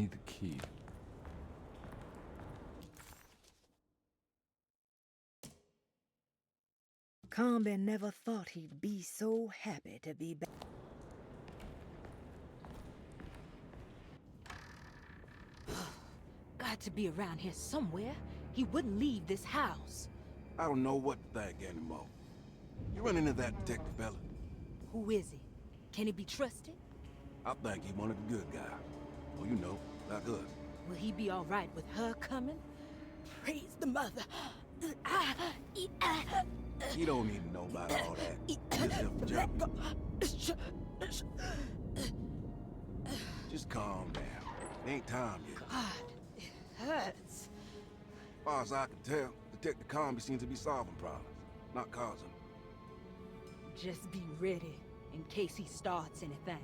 need the key. Combe never thought he'd be so happy to be back. Got to be around here somewhere. He wouldn't leave this house. I don't know what to think anymore. You run into that detective fella? Who is he? Can he be trusted? I think he one of the good guys. Well, you know, like us. Will he be all right with her coming? Praise the mother. He don't need to know about all that. Just help the job. Just calm down. It ain't time yet. God, it hurts. As far as I can tell, Detective Combe seems to be solving problems, not causing them. Just be ready in case he starts anything.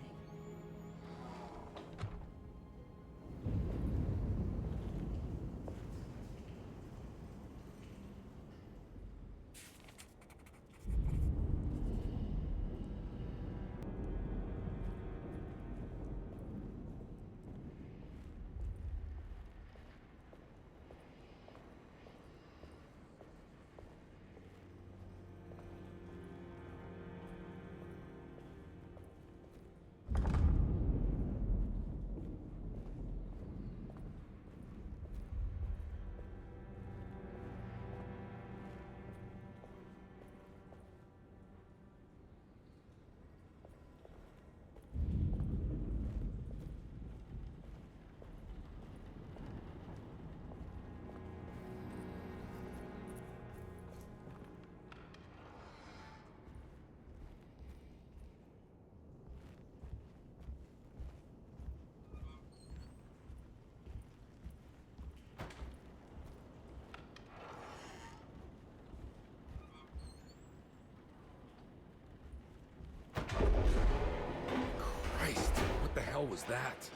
Christ, what the hell was that?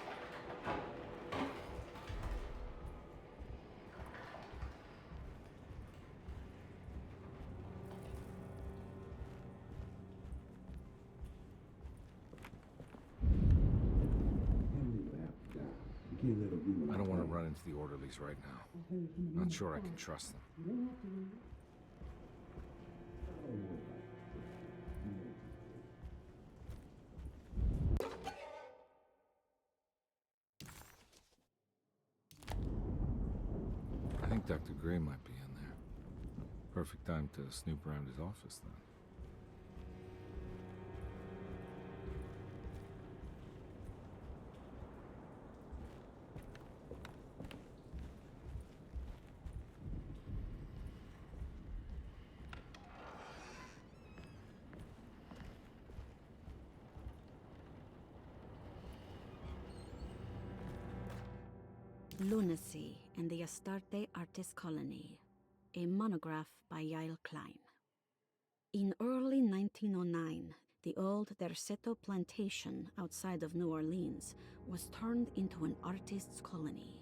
I don't want to run into the orderlies right now. Not sure I can trust them. I think Dr. Gray might be in there. Perfect time to snoop around his office then. Lunacy and the Astarte Artist Colony, a monograph by Yael Klein. In early 1909, the old Derceto plantation outside of New Orleans was turned into an artist's colony.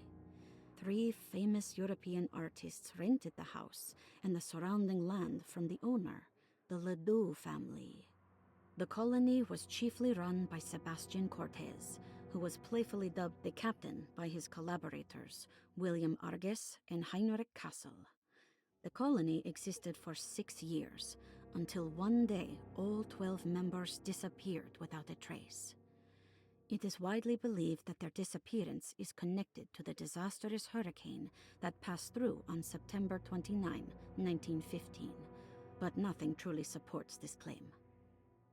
3 famous European artists rented the house and the surrounding land from the owner, the Ledoux family. The colony was chiefly run by Sebastian Cortez, who was playfully dubbed the captain by his collaborators, William Arges and Heinrich Kassel. The colony existed for 6 years, until one day all 12 members disappeared without a trace. It is widely believed that their disappearance is connected to the disastrous hurricane that passed through on September 29, 1915, but nothing truly supports this claim.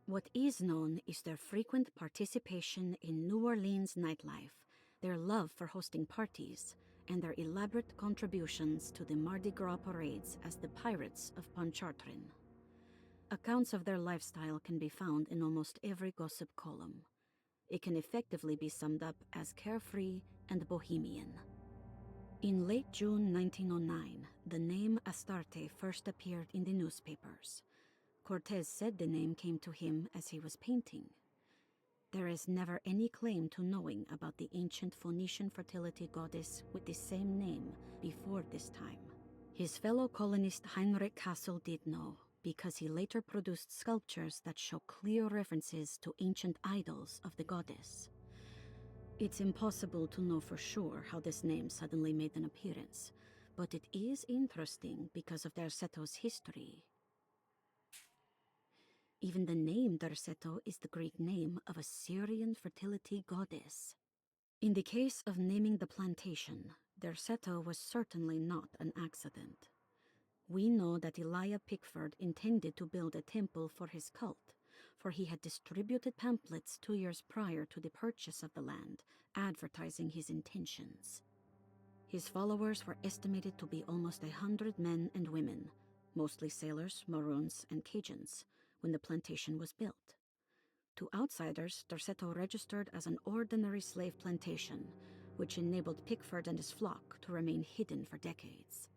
What is known is their frequent participation in New Orleans nightlife, their love for hosting parties, and their elaborate contributions to the Mardi Gras parades as the Pirates of Pontchartrain. Accounts of their lifestyle can be found in almost every gossip column. It can effectively be summed up as carefree and bohemian. In late June 1909, the name Astarte first appeared in the newspapers. Cortez said the name came to him as he was painting. There is never any claim to knowing about the ancient Phoenician fertility goddess with the same name before this time. His fellow colonist Heinrich Kassel did know, because he later produced sculptures that show clear references to ancient idols of the goddess. It's impossible to know for sure how this name suddenly made an appearance, but it is interesting because of Derceto's history. Even the name Derceto is the Greek name of a Syrian fertility goddess. In the case of naming the plantation, Derceto was certainly not an accident. We know that Elijah Pickford intended to build a temple for his cult, for he had distributed pamphlets 2 years prior to the purchase of the land, advertising his intentions. His followers were estimated to be almost 100 men and women, mostly sailors, Maroons, and Cajuns, when the plantation was built. To outsiders, Derceto registered as an ordinary slave plantation, which enabled Pickford and his flock to remain hidden for decades.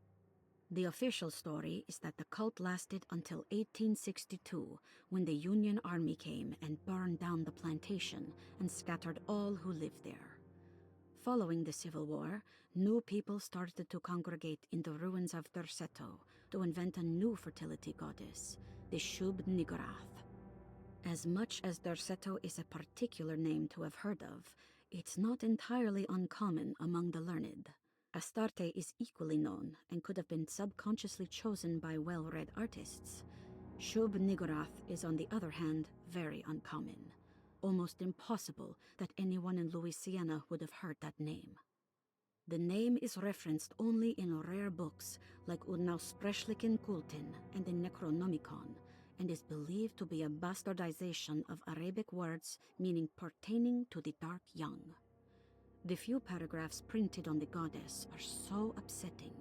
The official story is that the cult lasted until 1862, when the Union Army came and burned down the plantation and scattered all who lived there. Following the Civil War, new people started to congregate in the ruins of Derceto to invent a new fertility goddess, the Shub-Niggurath. As much as Derceto is a particular name to have heard of, it's not entirely uncommon among the learned. Astarte is equally known and could have been subconsciously chosen by well-read artists. Shub-Niggurath is, on the other hand, very uncommon. Almost impossible that anyone in Louisiana would have heard that name. The name is referenced only in rare books like Unaussprechlichen Kulten and the Necronomicon, and is believed to be a bastardization of Arabic words meaning pertaining to the dark young. The few paragraphs printed on the goddess are so upsetting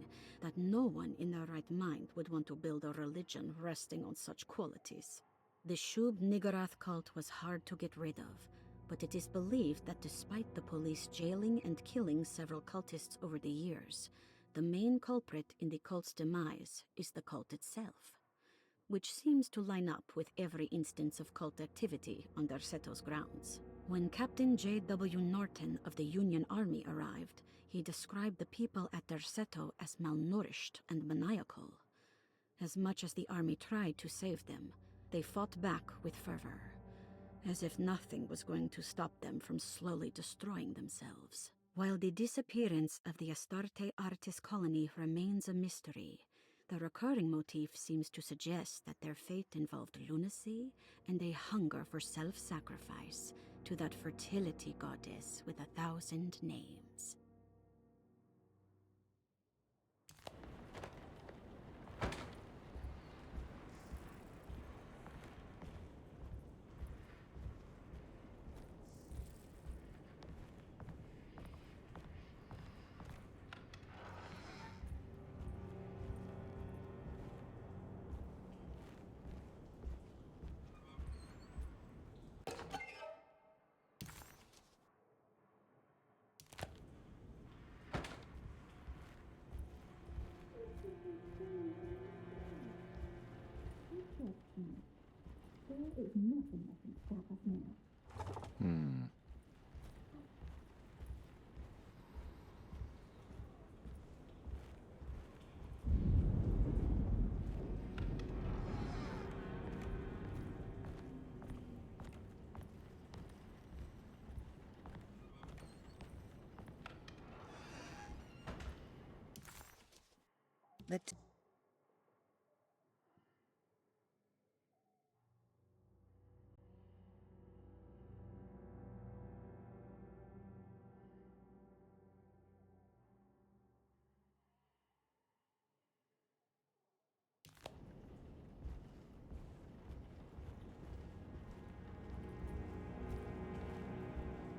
that no one in their right mind would want to build a religion resting on such qualities. The Shub-Niggurath cult was hard to get rid of, but it is believed that despite the police jailing and killing several cultists over the years, the main culprit in the cult's demise is the cult itself, which seems to line up with every instance of cult activity on Derceto's grounds. When Captain J.W. Norton of the Union Army arrived, he described the people at Derceto as malnourished and maniacal. As much as the army tried to save them, they fought back with fervor, as if nothing was going to stop them from slowly destroying themselves. While the disappearance of the Astarte artist colony remains a mystery, the recurring motif seems to suggest that their fate involved lunacy and a hunger for self-sacrifice to that fertility goddess with 1,000 names. There is nothing that can stop us now.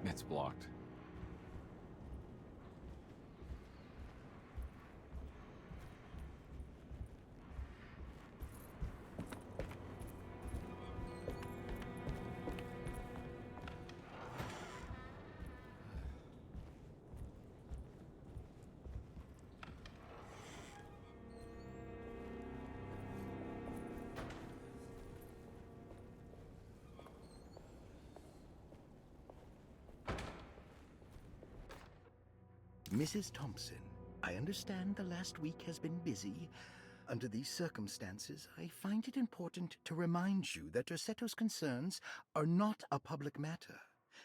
It's blocked. Mrs. Thompson, I understand the last week has been busy. Under these circumstances, I find it important to remind you that Derceto's concerns are not a public matter.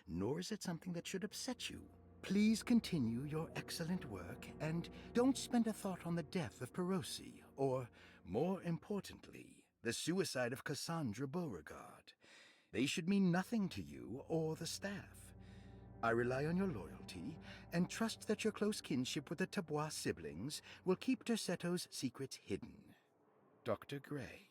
nor is it something that should upset you. Please continue your excellent work, and don't spend a thought on the death of Perosi, or, more importantly, the suicide of Cassandra Beauregard. They should mean nothing to you or the staff. I rely on your loyalty, and trust that your close kinship with the Tabois siblings will keep Derceto's secrets hidden. Dr. Gray.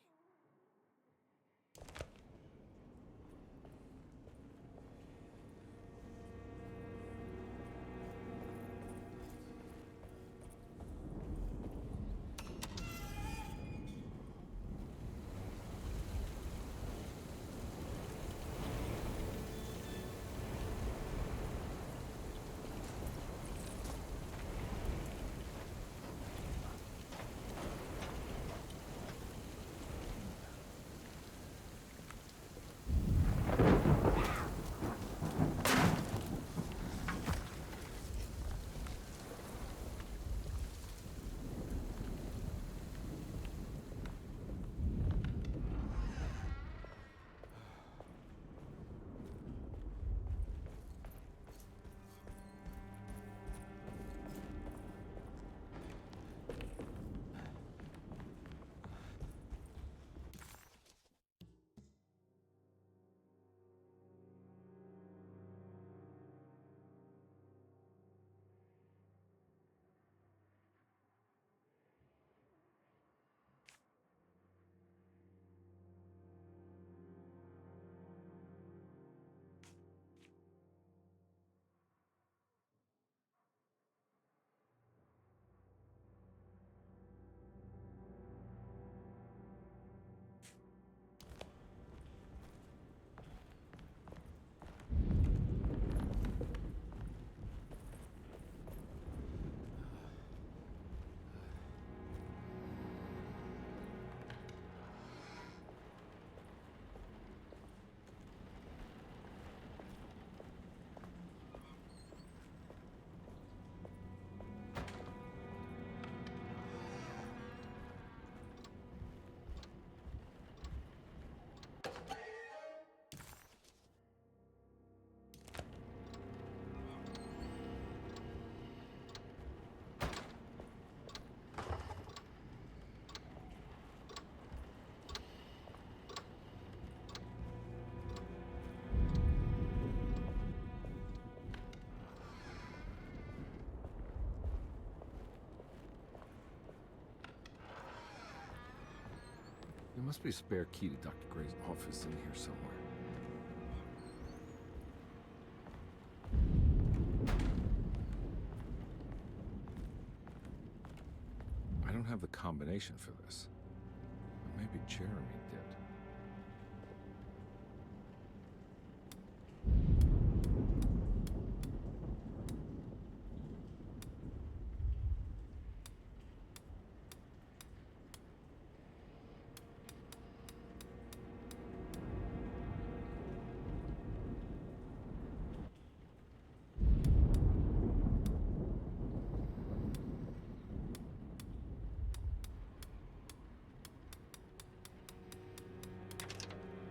There must be a spare key to Dr. Gray's office in here somewhere. I don't have the combination for this. But maybe Jeremy did.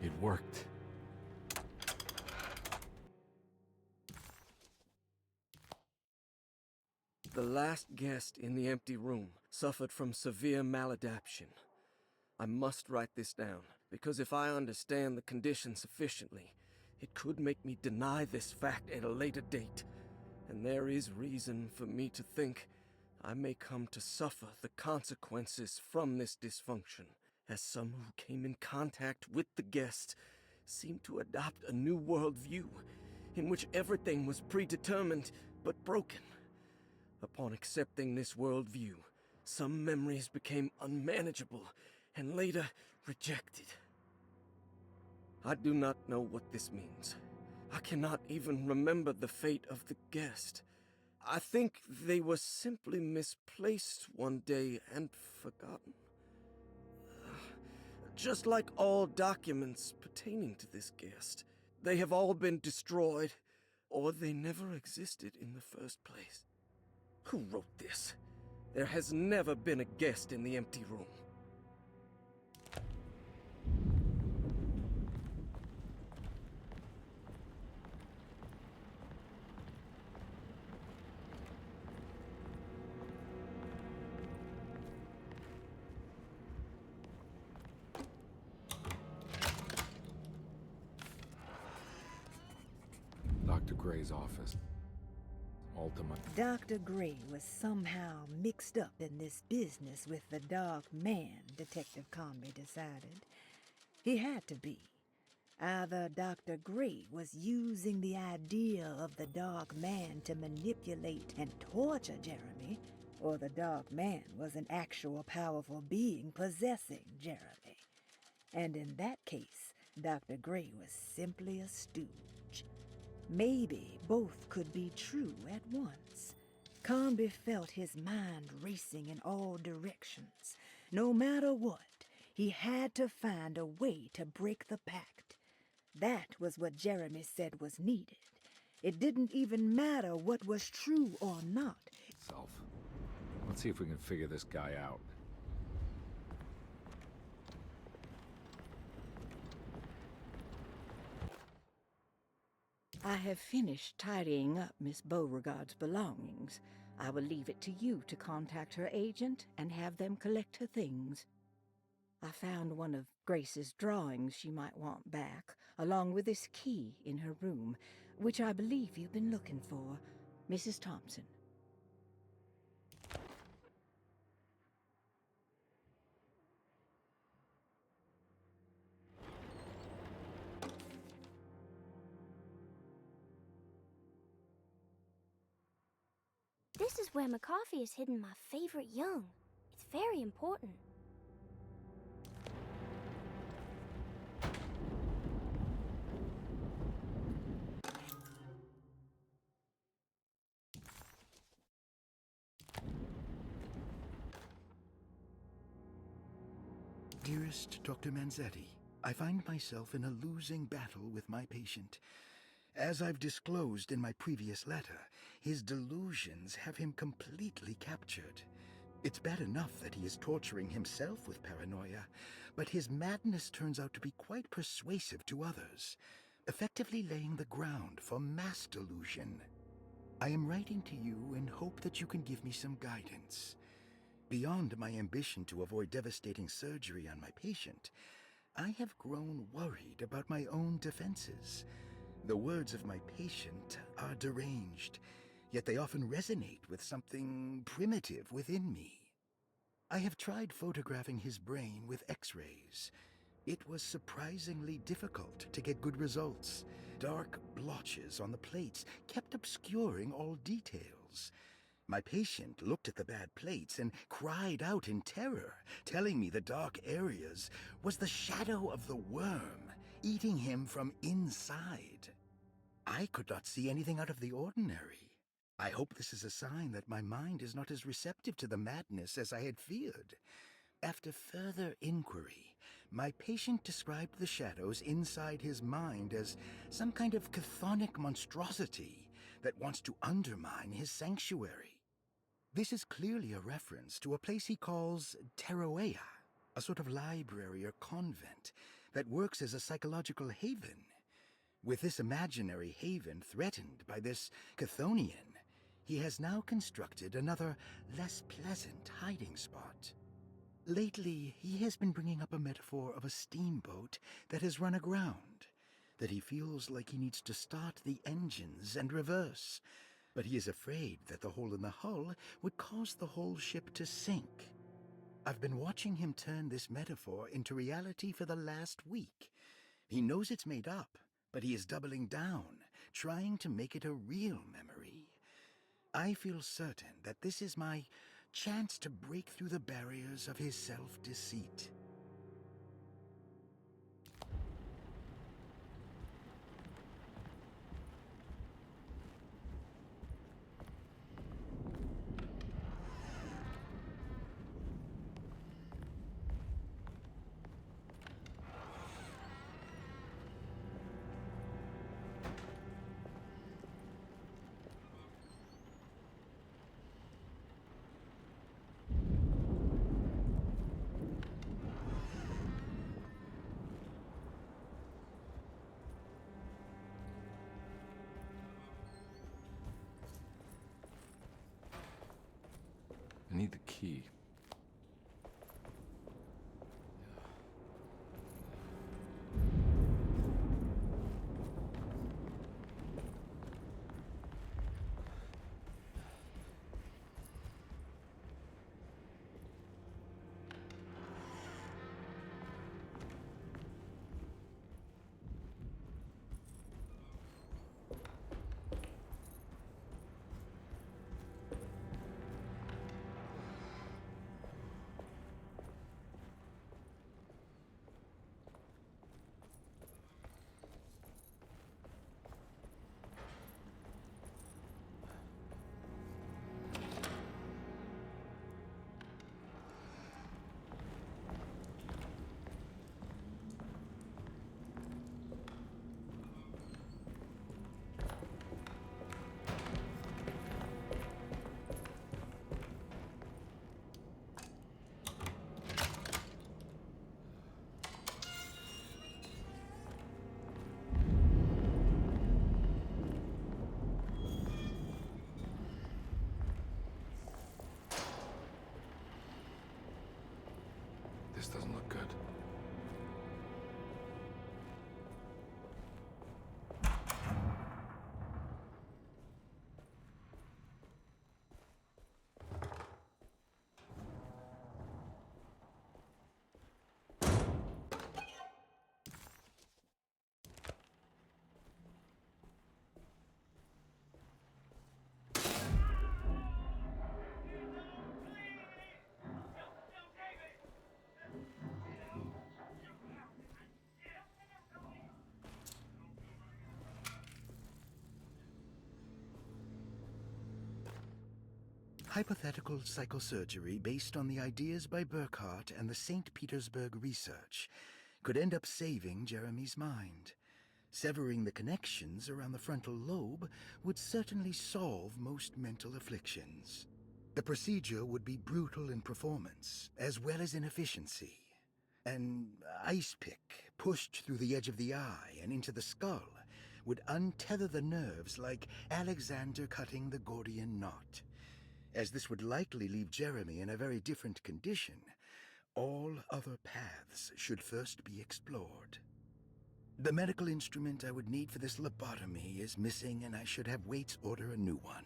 It worked. The last guest in the empty room suffered from severe maladaptation. I must write this down, because if I understand the condition sufficiently, it could make me deny this fact at a later date, and there is reason for me to think I may come to suffer the consequences from this dysfunction, as some who came in contact with the guest seemed to adopt a new worldview in which everything was predetermined but broken. Upon accepting this worldview, some memories became unmanageable and later rejected. I do not know what this means. I cannot even remember the fate of the guest. I think they were simply misplaced one day and forgotten. Just like all documents pertaining to this guest, they have all been destroyed, or they never existed in the first place. Who wrote this? There has never been a guest in the empty room. Dr. Gray's office. Ultima. Dr. Gray was somehow mixed up in this business with the Dark Man, Detective Conby decided. He had to be. Either Dr. Gray was using the idea of the Dark Man to manipulate and torture Jeremy, or the Dark Man was an actual powerful being possessing Jeremy. And in that case, Dr. Gray was simply a stooge. Maybe both could be true at once. Conby felt his mind racing in all directions. No matter what, he had to find a way to break the pact. That was what Jeremy said was needed. It didn't even matter what was true or not. Self. Let's see if we can figure this guy out. I have finished tidying up Miss Beauregard's belongings. I will leave it to you to contact her agent and have them collect her things. I found one of Grace's drawings she might want back, along with this key in her room, which I believe you've been looking for, Mrs. Thompson. This is where McCarthy has hidden my favorite young. It's very important. Dearest Dr. Manzetti, I find myself in a losing battle with my patient. As I've disclosed in my previous letter, his delusions have him completely captured. It's bad enough that he is torturing himself with paranoia, but his madness turns out to be quite persuasive to others, effectively laying the ground for mass delusion. I am writing to you in hope that you can give me some guidance. Beyond my ambition to avoid devastating surgery on my patient, I have grown worried about my own defenses. The words of my patient are deranged, yet they often resonate with something primitive within me. I have tried photographing his brain with X-rays. It was surprisingly difficult to get good results. Dark blotches on the plates kept obscuring all details. My patient looked at the bad plates and cried out in terror, telling me the dark areas was the shadow of the worm eating him from inside. I could not see anything out of the ordinary. I hope this is a sign that my mind is not as receptive to the madness as I had feared. After further inquiry, my patient described the shadows inside his mind as some kind of chthonic monstrosity that wants to undermine his sanctuary. This is clearly a reference to a place he calls Teroea, a sort of library or convent that works as a psychological haven. With this imaginary haven threatened by this Chthonian, he has now constructed another, less pleasant hiding spot. Lately, he has been bringing up a metaphor of a steamboat that has run aground, that he feels like he needs to start the engines and reverse, but he is afraid that the hole in the hull would cause the whole ship to sink. I've been watching him turn this metaphor into reality for the last week. He knows it's made up, but he is doubling down, trying to make it a real memory. I feel certain that this is my chance to break through the barriers of his self-deceit. I need the key. hypothetical psychosurgery based on the ideas by Burckhardt and the St. Petersburg research could end up saving Jeremy's mind. Severing the connections around the frontal lobe would certainly solve most mental afflictions. The procedure would be brutal in performance, as well as in efficiency. An ice pick pushed through the edge of the eye and into the skull would untether the nerves like Alexander cutting the Gordian knot. As this would likely leave Jeremy in a very different condition, all other paths should first be explored. The medical instrument I would need for this lobotomy is missing, and I should have Waits order a new one.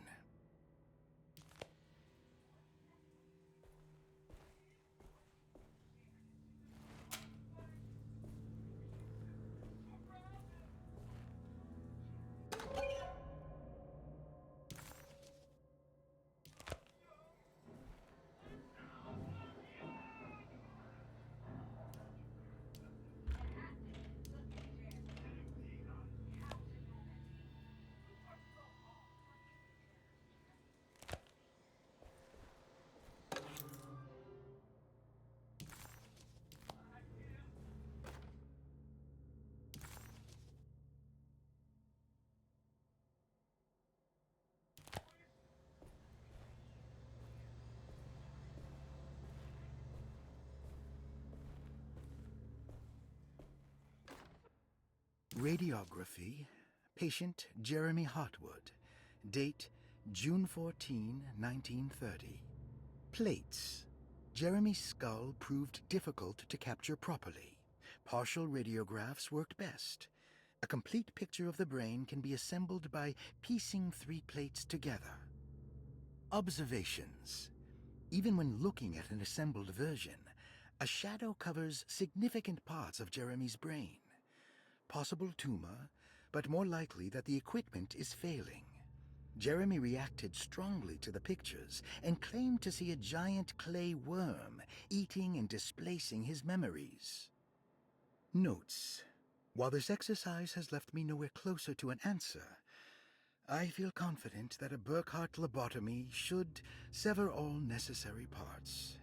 Radiography, patient Jeremy Hartwood, date June 14, 1930. Plates. Jeremy's skull proved difficult to capture properly. Partial radiographs worked best. A complete picture of the brain can be assembled by piecing 3 plates together. Observations. Even when looking at an assembled version, a shadow covers significant parts of Jeremy's brain. Possible tumor, but more likely that the equipment is failing. Jeremy reacted strongly to the pictures and claimed to see a giant clay worm eating and displacing his memories. Notes. While this exercise has left me nowhere closer to an answer, I feel confident that a Burckhardt lobotomy should sever all necessary parts.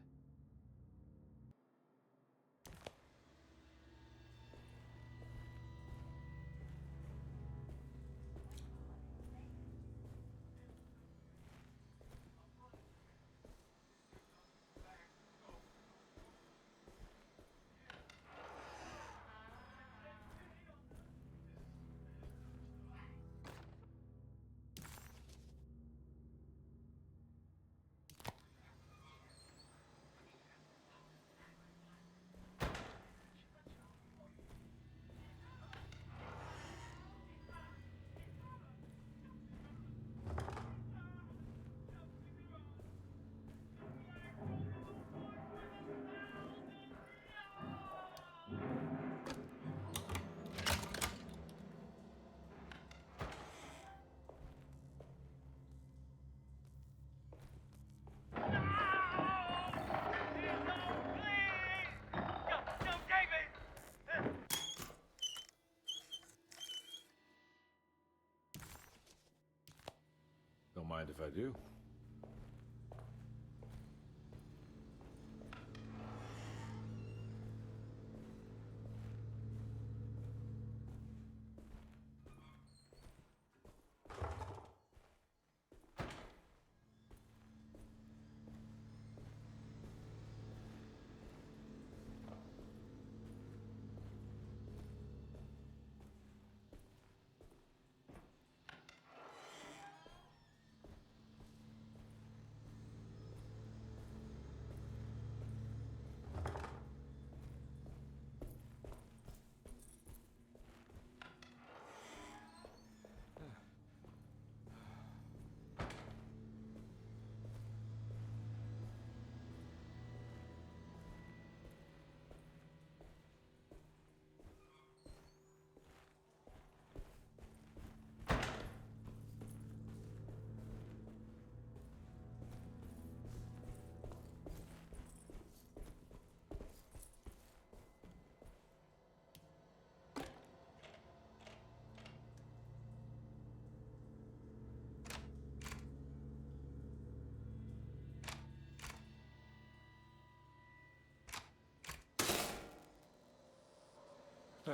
Don't mind if I do.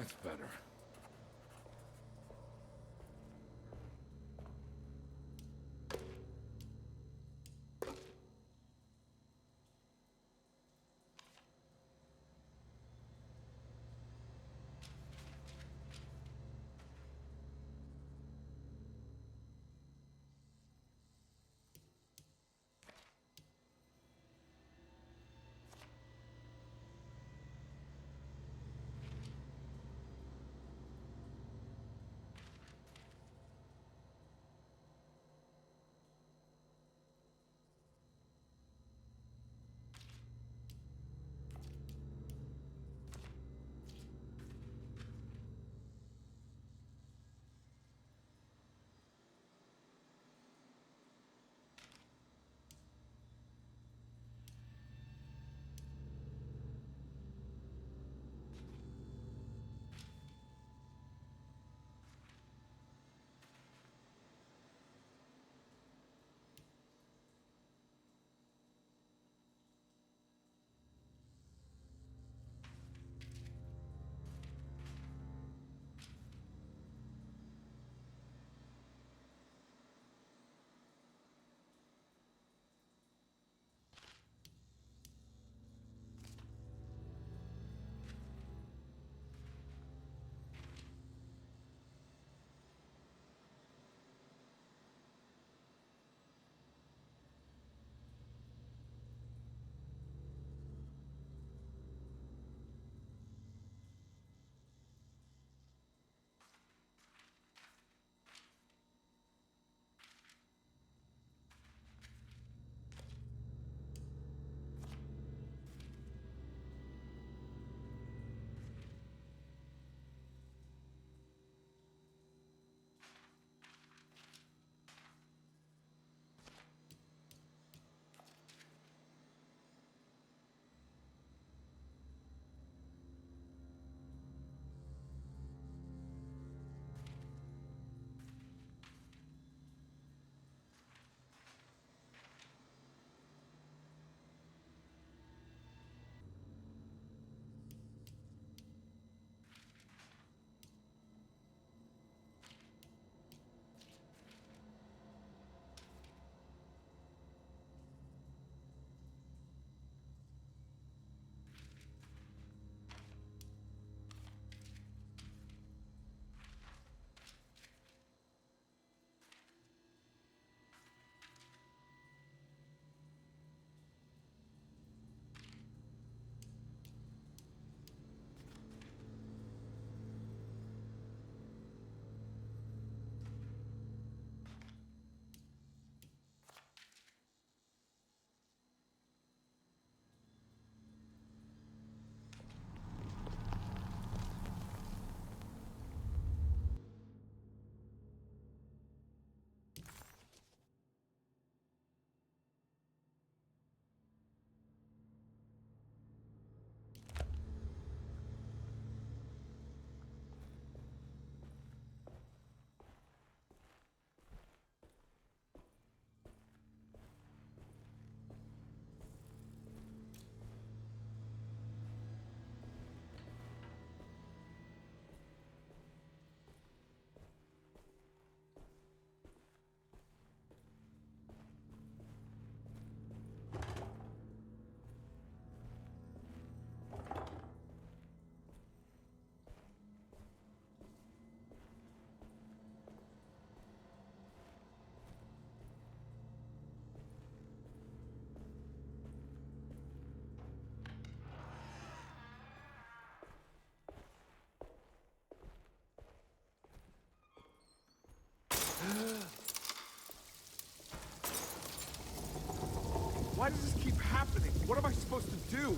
That's better. Why does this keep happening? What am I supposed to do?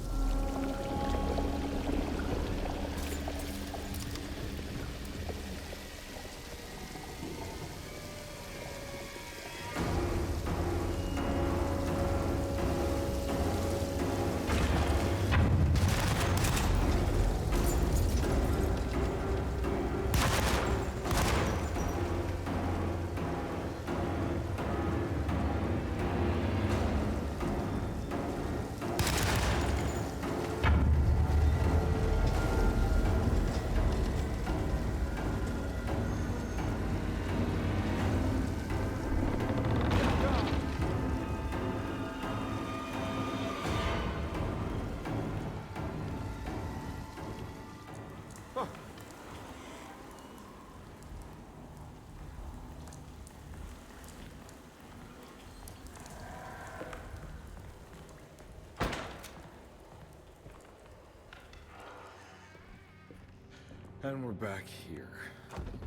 And we're back here.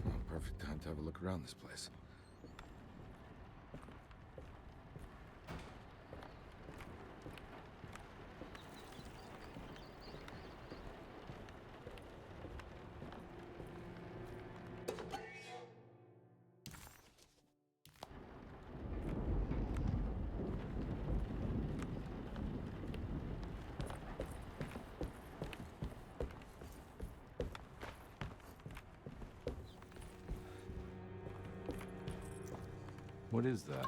Well, perfect time to have a look around this place. What is that?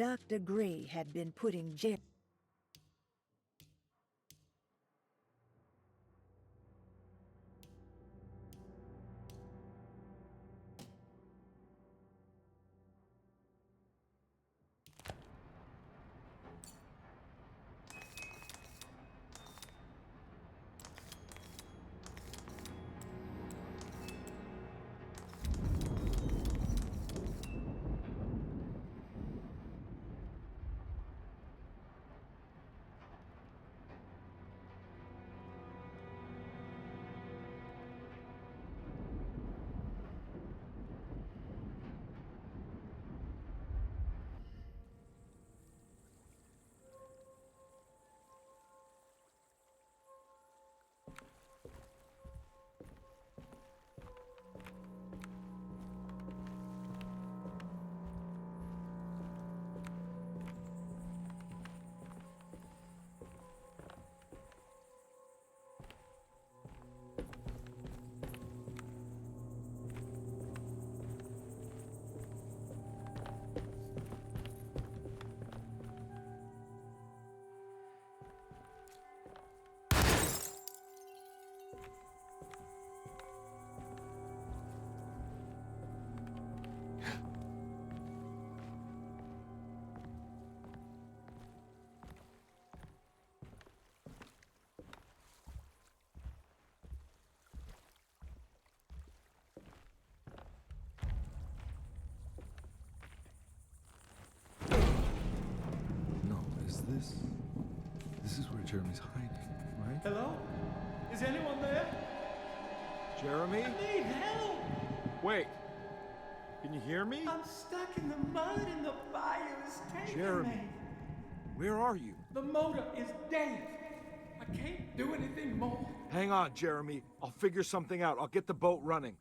Dr. Gray had been putting This is where Jeremy's hiding, right? Hello? Is anyone there? Jeremy? I need help! Wait! Can you hear me? I'm stuck in the mud and the fire is taking Jeremy, me. where are you? The motor is dead. I can't do anything more. Hang on, Jeremy. I'll figure something out. I'll get the boat running.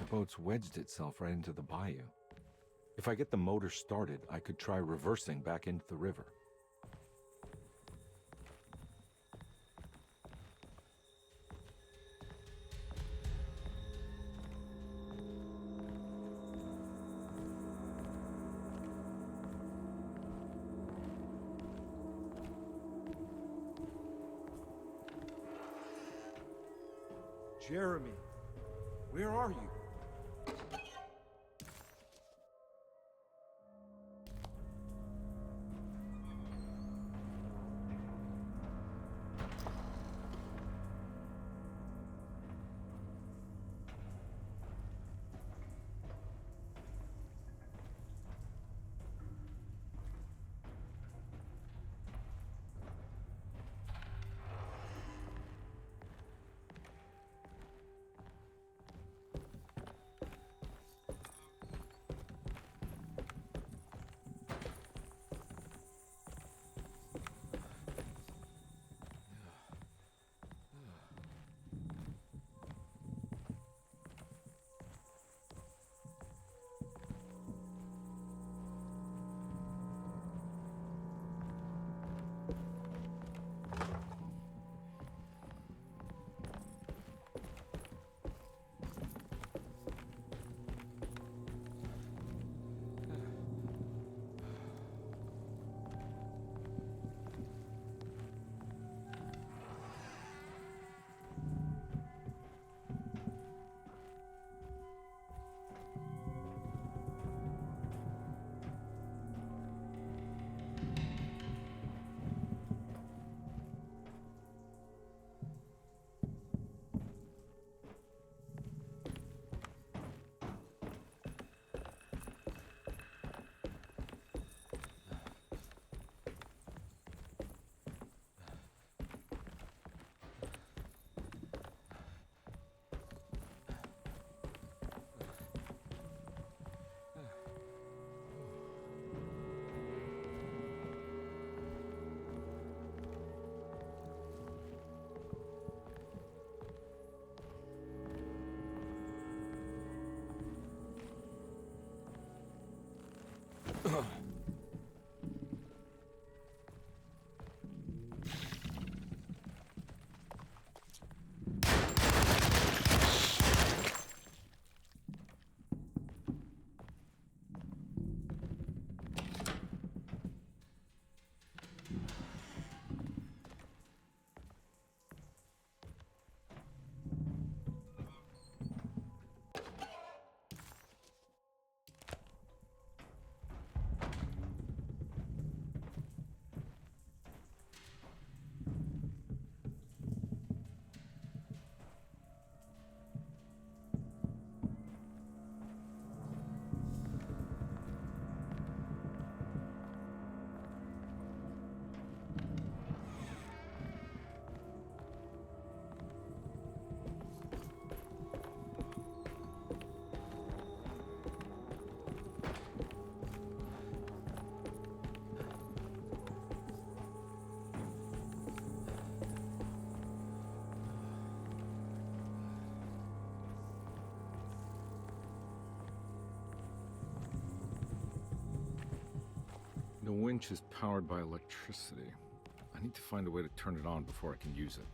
The boat's wedged itself right into the bayou. If I get the motor started, I could try reversing back into the river. Jeremy, where are you? The winch is powered by electricity. I need to find a way to turn it on before I can use it.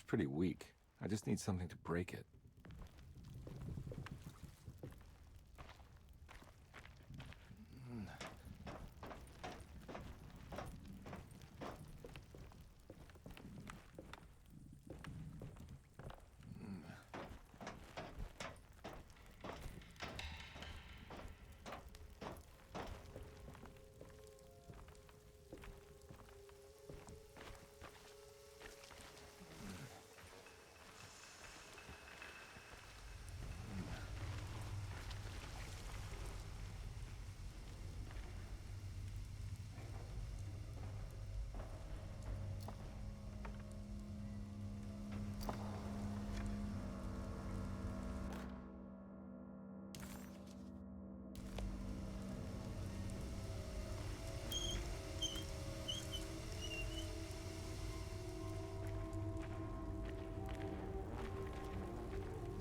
pretty weak. I just need something to break it.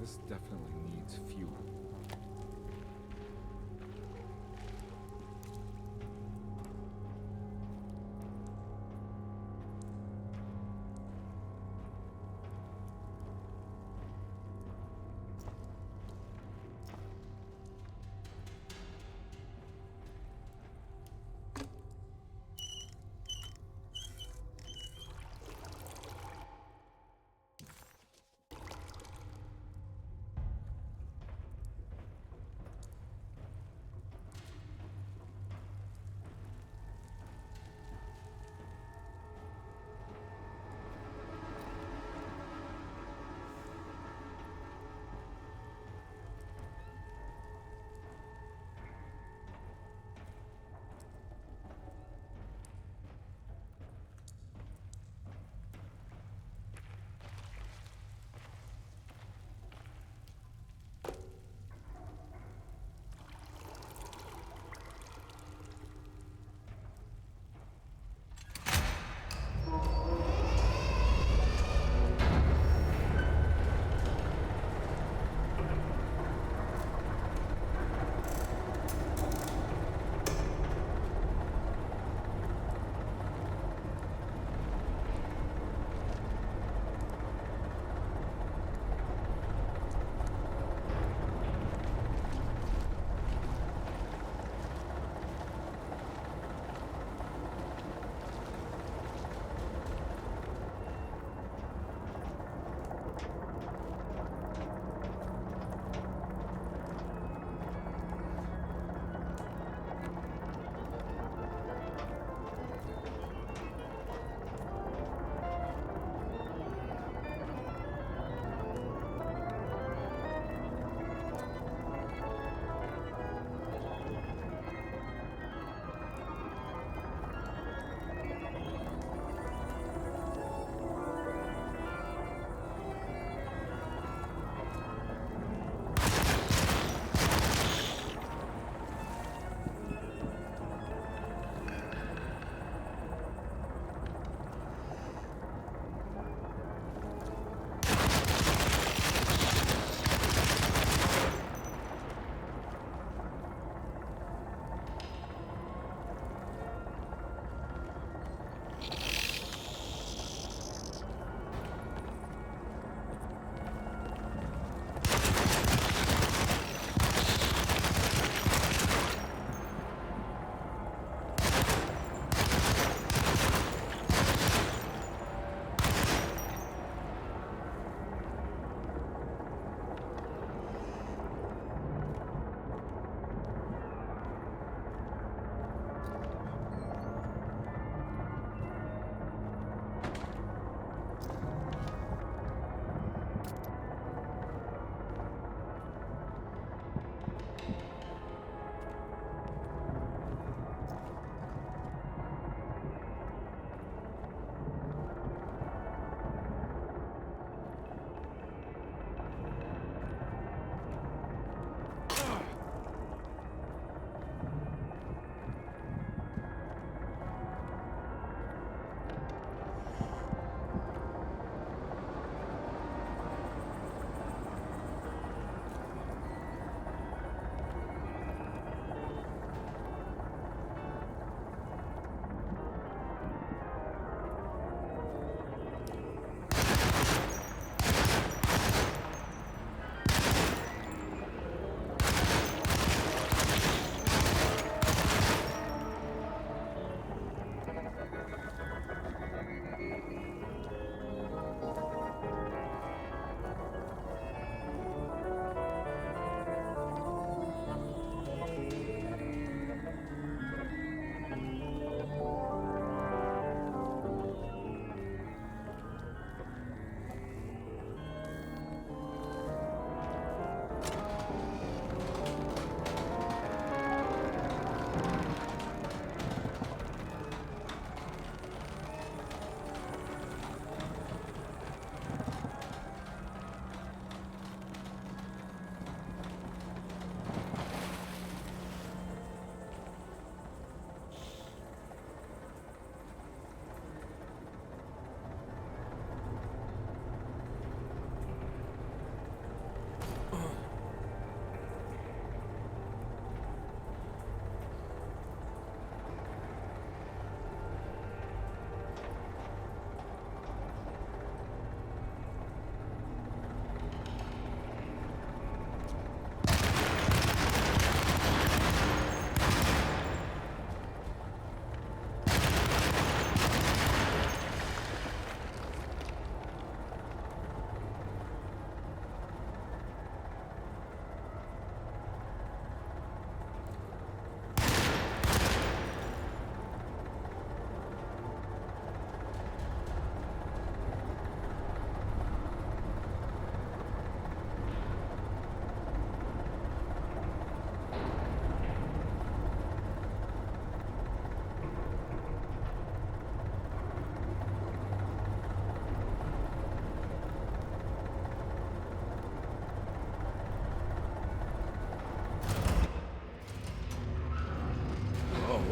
This definitely needs fuel.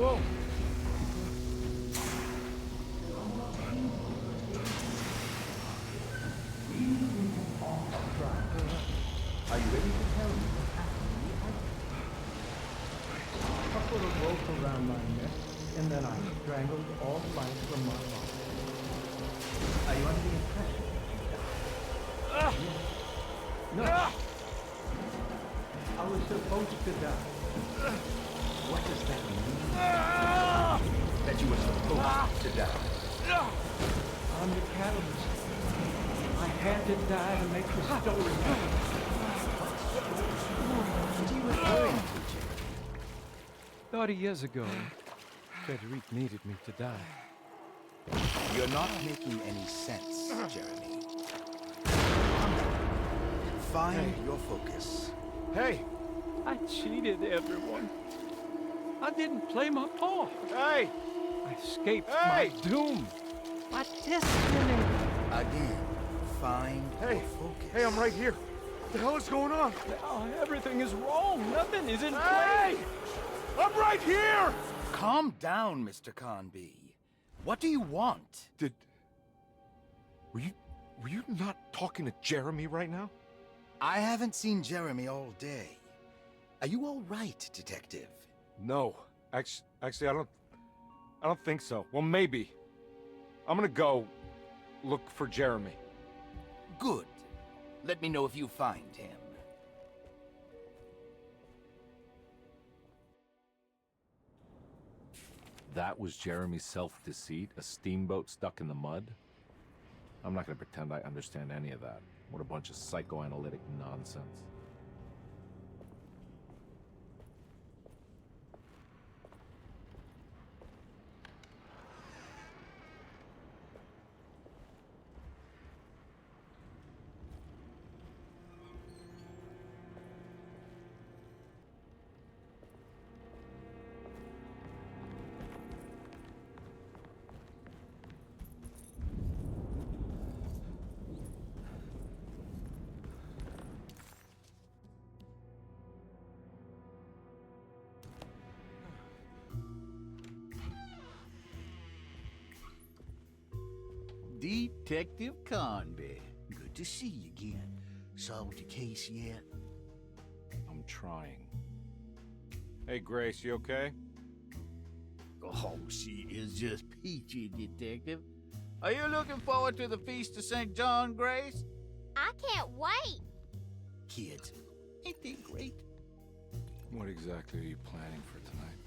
Whoa! Are you ready to tell me what happened in the attic? I put a rope around my neck, and then I strangled all life from my body. Are you under the impression that you died? Yes. No. I was supposed to die. What does that mean? That you were supposed to die. I'm the catalyst. I had to die to make the story happen. What are you referring to, Jeremy? 30 years ago, Frederic needed me to die. You're not making any sense, Jeremy. Find your focus. Hey! I cheated everyone. I didn't play my part. Hey! I escaped Hey! my doom. My destiny. Again, find Hey! your focus. Hey, I'm right here. What the hell is going on? Now everything is wrong. Nothing is in Hey! place. I'm right here! Calm down, Mr. Conby. What do you want? Were you not talking to Jeremy right now? I haven't seen Jeremy all day. Are you all right, Detective? No. Actually, I don't think so. Well, maybe. I'm gonna go look for Jeremy. Good. Let me know if you find him. That was Jeremy's self-deceit? A steamboat stuck in the mud? I'm not gonna pretend I understand any of that. What a bunch of psychoanalytic nonsense. Detective Conby. Good to see you again. Solved your case yet? I'm trying. Hey, Grace, you okay? Oh, she is just peachy, Detective. Are you looking forward to the Feast of St. John, Grace? I can't wait. Kids, ain't they great? What exactly are you planning for tonight?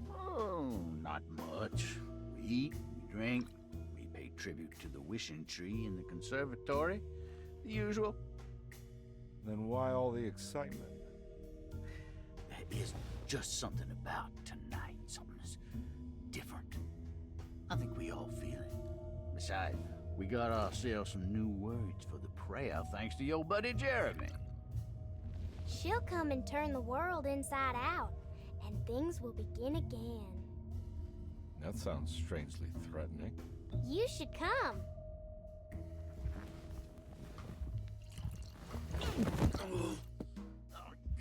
Oh, not much. We eat, we drink, we pay tribute to the wishing tree in the conservatory. The usual. Then why all the excitement? There is just something about tonight, something that's different. I think we all feel it. Besides, we got ourselves some new words for the prayer thanks to your buddy Jeremy. She'll come and turn the world inside out, and things will begin again. That sounds strangely threatening. You should come.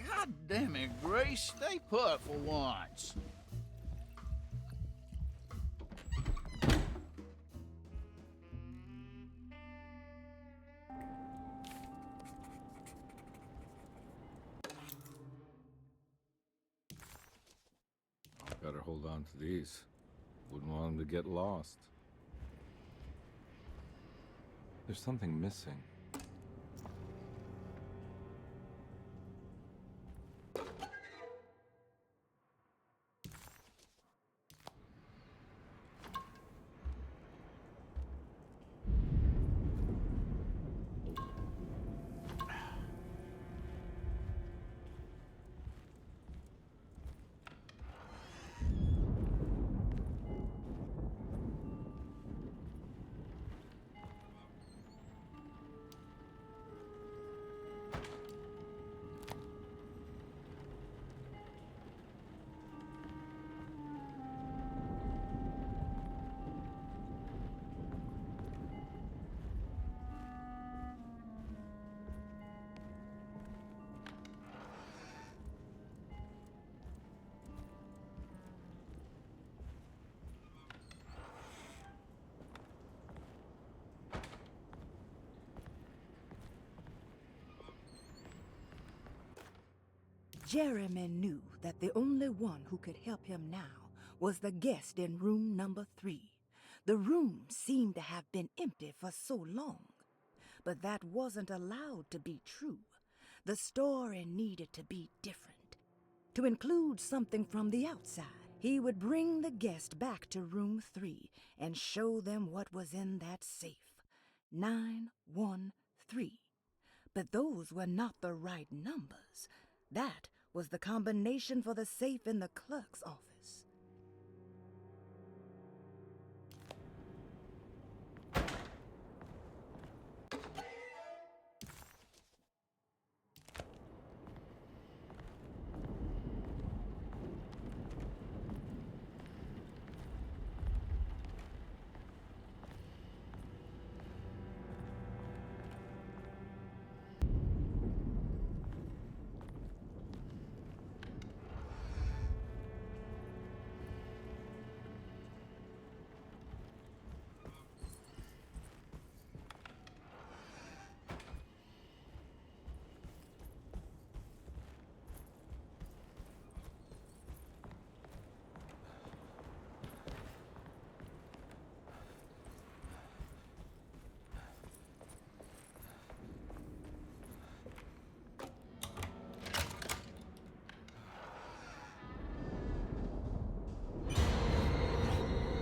God damn it, Grace. Stay put for once. Better hold on to these. Wouldn't want them to get lost. There's something missing. Jeremy knew that the only one who could help him now was the guest in room number 3. The room seemed to have been empty for so long. But that wasn't allowed to be true. The story needed to be different, to include something from the outside. He would bring the guest back to room 3 and show them what was in that safe. 913. But those were not the right numbers. That was the combination for the safe in the clerk's office.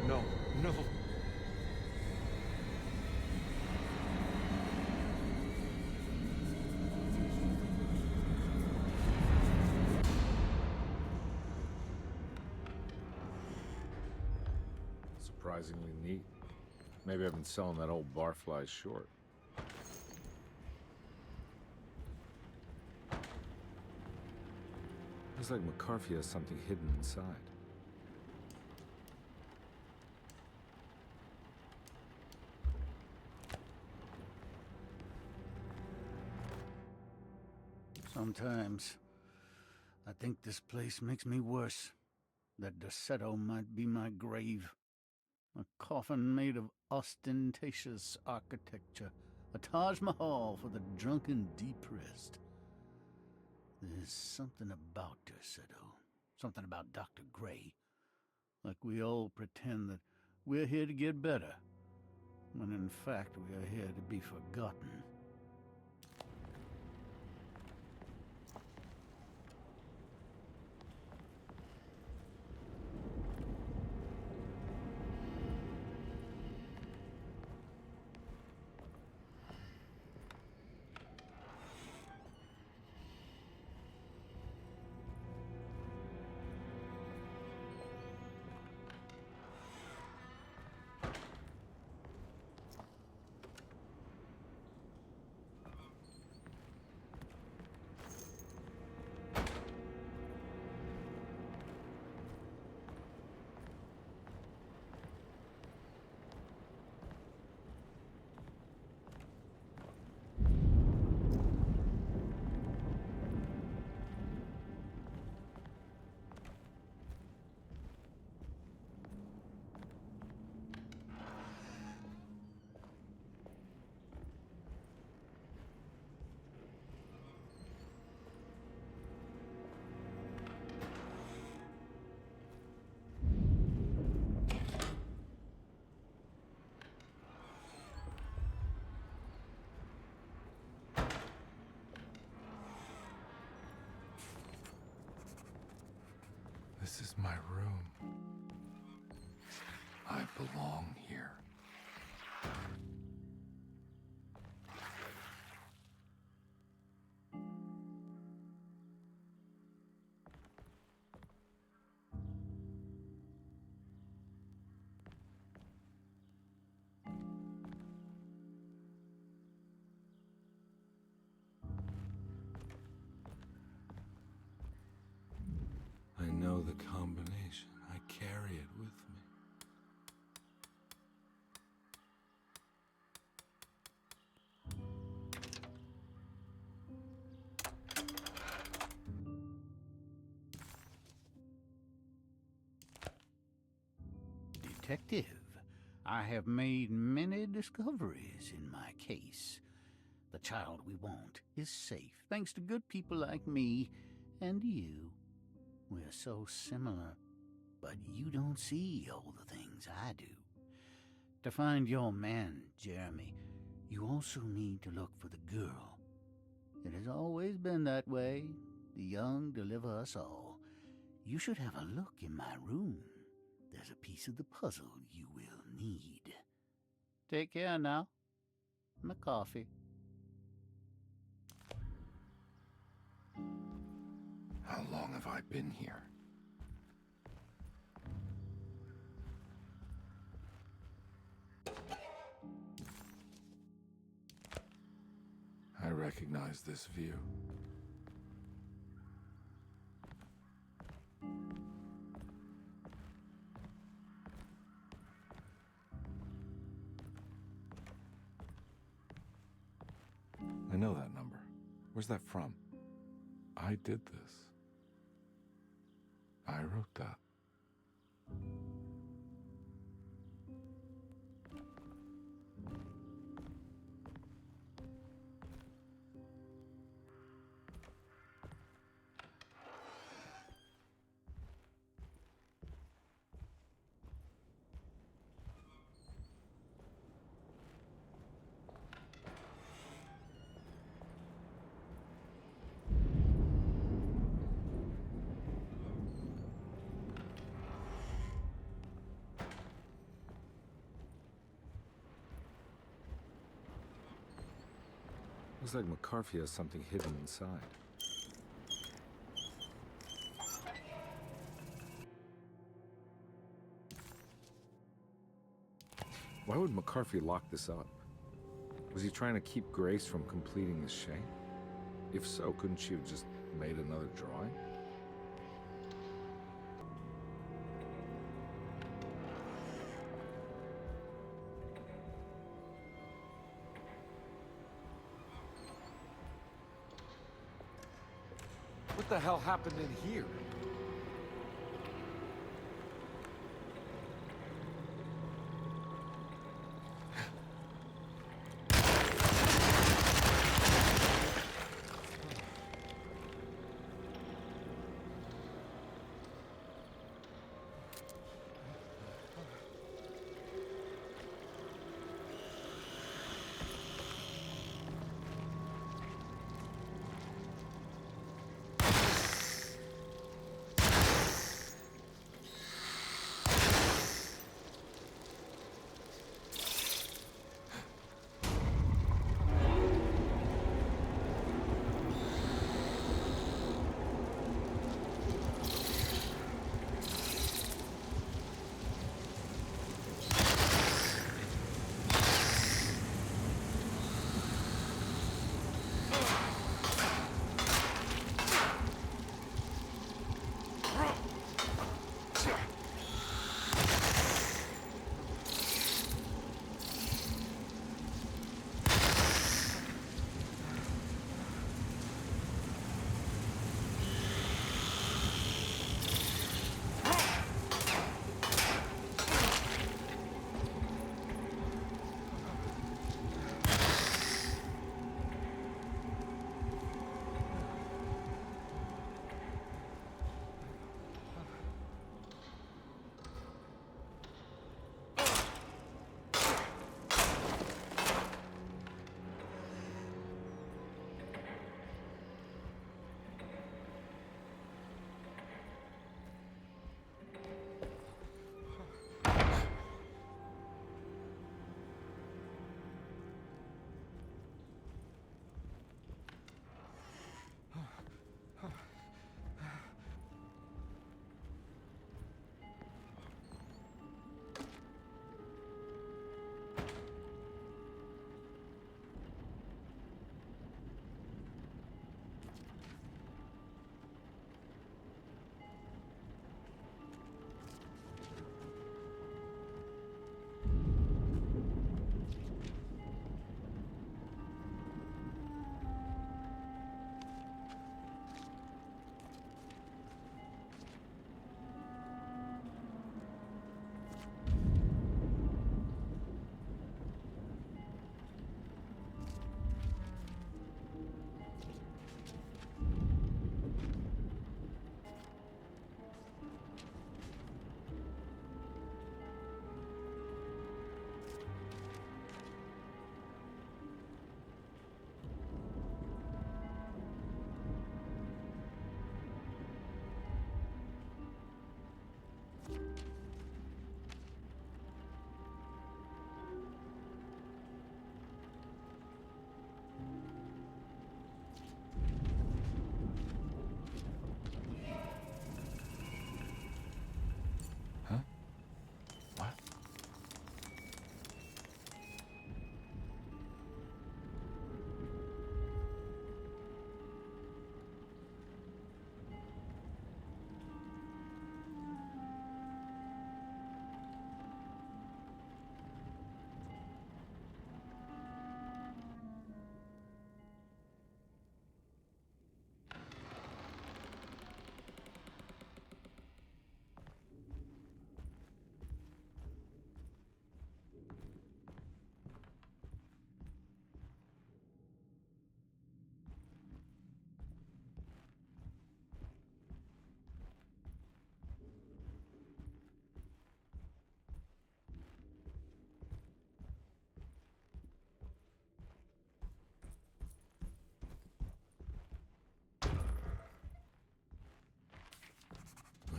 No, no. Surprisingly neat. Maybe I've been selling that old barfly short. Looks like McCarthy has something hidden inside. Sometimes I think this place makes me worse. That Derceto might be my grave. A coffin made of ostentatious architecture. A Taj Mahal for the drunken depressed. There's something about Derceto. Something about Dr. Gray. Like we all pretend that we're here to get better, when in fact we are here to be forgotten. This is my room. I belong here. I know the combination. I carry it with me. Detective, I have made many discoveries in my case. The child we want is safe, thanks to good people like me And you. We're so similar, but you don't see all the things I do. To find your man, Jeremy, you also need to look for the girl. It has always been that way. The young deliver us all. You should have a look in my room. There's a piece of the puzzle you will need. Take care now. My coffee. How long have I been here? I recognize this view. I know that number. Where's that from? I did this. I wrote that. Looks like McCarthy has something hidden inside. Why would McCarthy lock this up? Was he trying to keep Grace from completing the shape? If so, couldn't she have just made another drawing? What the hell happened in here?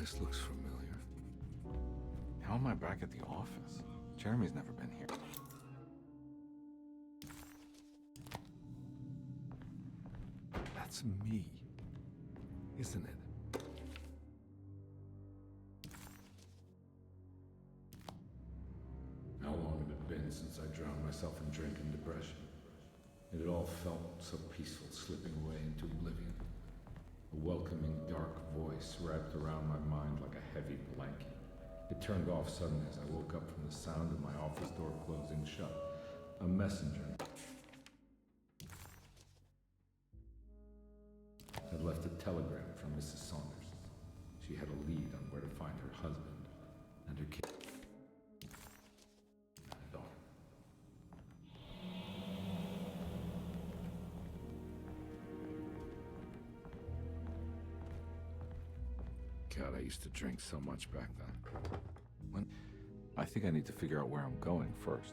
place looks familiar. How am I back at the office? Jeremy's never been here. That's me, isn't it? How long had it been since I drowned myself in drink and depression? It had all felt so peaceful, slipping away into oblivion. A welcoming, dark voice wrapped around my mind like a heavy blanket. It turned off suddenly as I woke up from the sound of my office door closing shut. A messenger had left a telegram from Mrs. Saunders. She had a lead on where to find her husband and her kid. And a daughter. God, I used to drink so much back then. I think I need to figure out where I'm going first.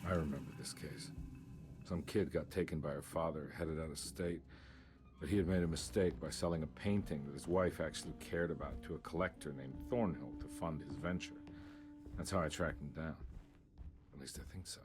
I remember this case. Some kid got taken by her father, headed out of state, but he had made a mistake by selling a painting that his wife actually cared about to a collector named Thornhill to fund his venture. That's how I tracked him down. At least I think so.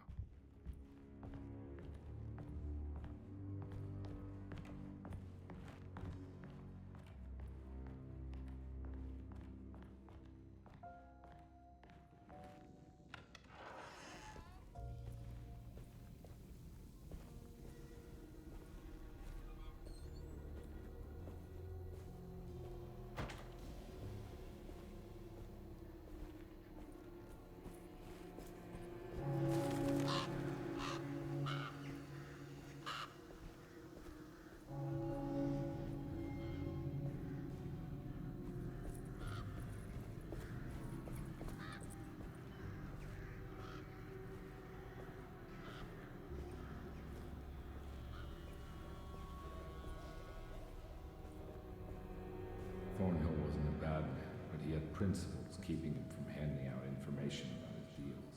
Thornhill wasn't a bad man, but he had principles keeping him from handing out information about his deals.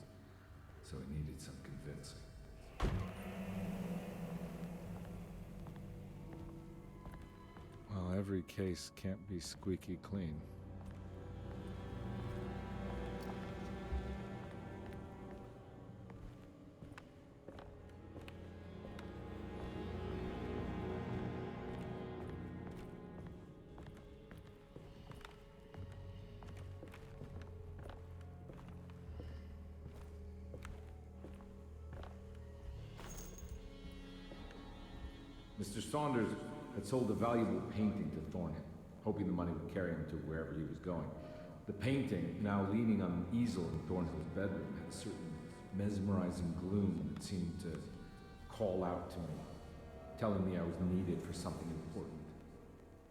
So it needed some convincing. Well, every case can't be squeaky clean. Mr. Saunders had sold a valuable painting to Thornhill, hoping the money would carry him to wherever he was going. The painting, now leaning on an easel in Thornhill's bedroom, had a certain mesmerizing gloom that seemed to call out to me, telling me I was needed for something important.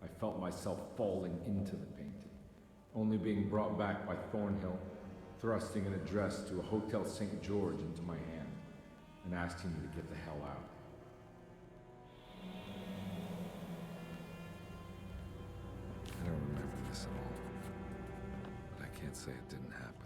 I felt myself falling into the painting, only being brought back by Thornhill, thrusting an address to a Hotel St. George into my hand and asking me to get the hell out. I don't remember this at all, but I can't say it didn't happen.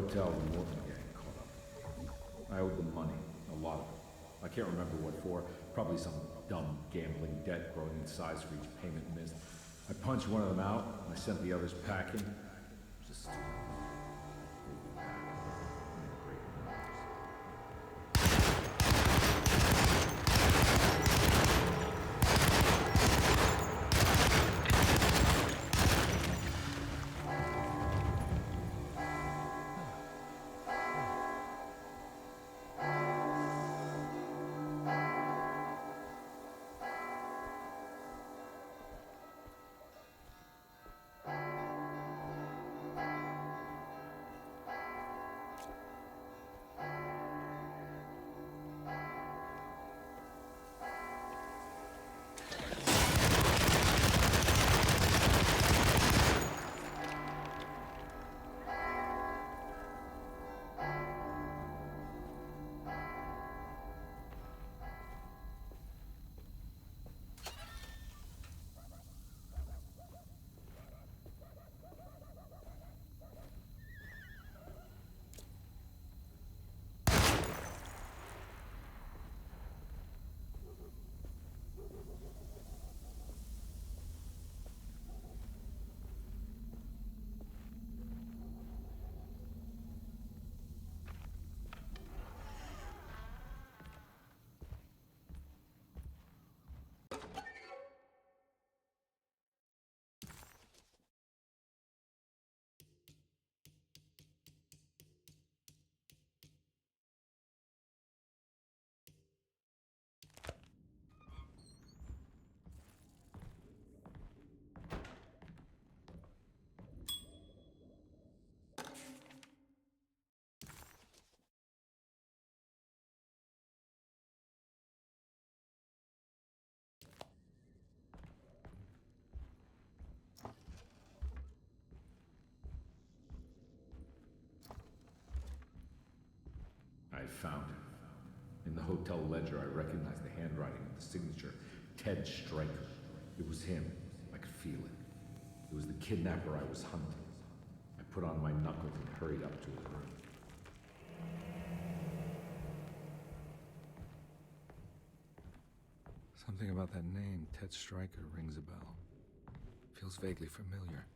hotel, the Morton gang caught up. I owed them money, a lot of it. I can't remember what for. Probably some dumb gambling debt growing in size for each payment missed. I punched one of them out, and I sent the others packing. It was a stupid move. I made a great mess. I found it. In the hotel ledger, I recognized the handwriting of the signature. Ted Stryker. It was him. I could feel it. It was the kidnapper I was hunting. I put on my knuckles and hurried up to his room. Something about that name, Ted Stryker, rings a bell. Feels vaguely familiar.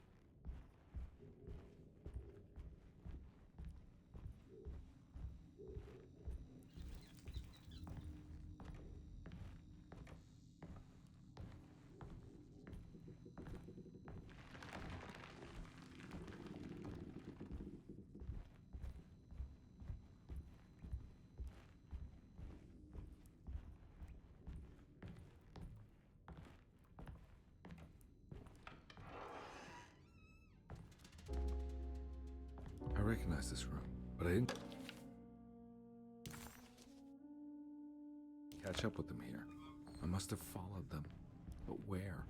I recognize this room, but I didn't catch up with them here. I must have followed them, but where?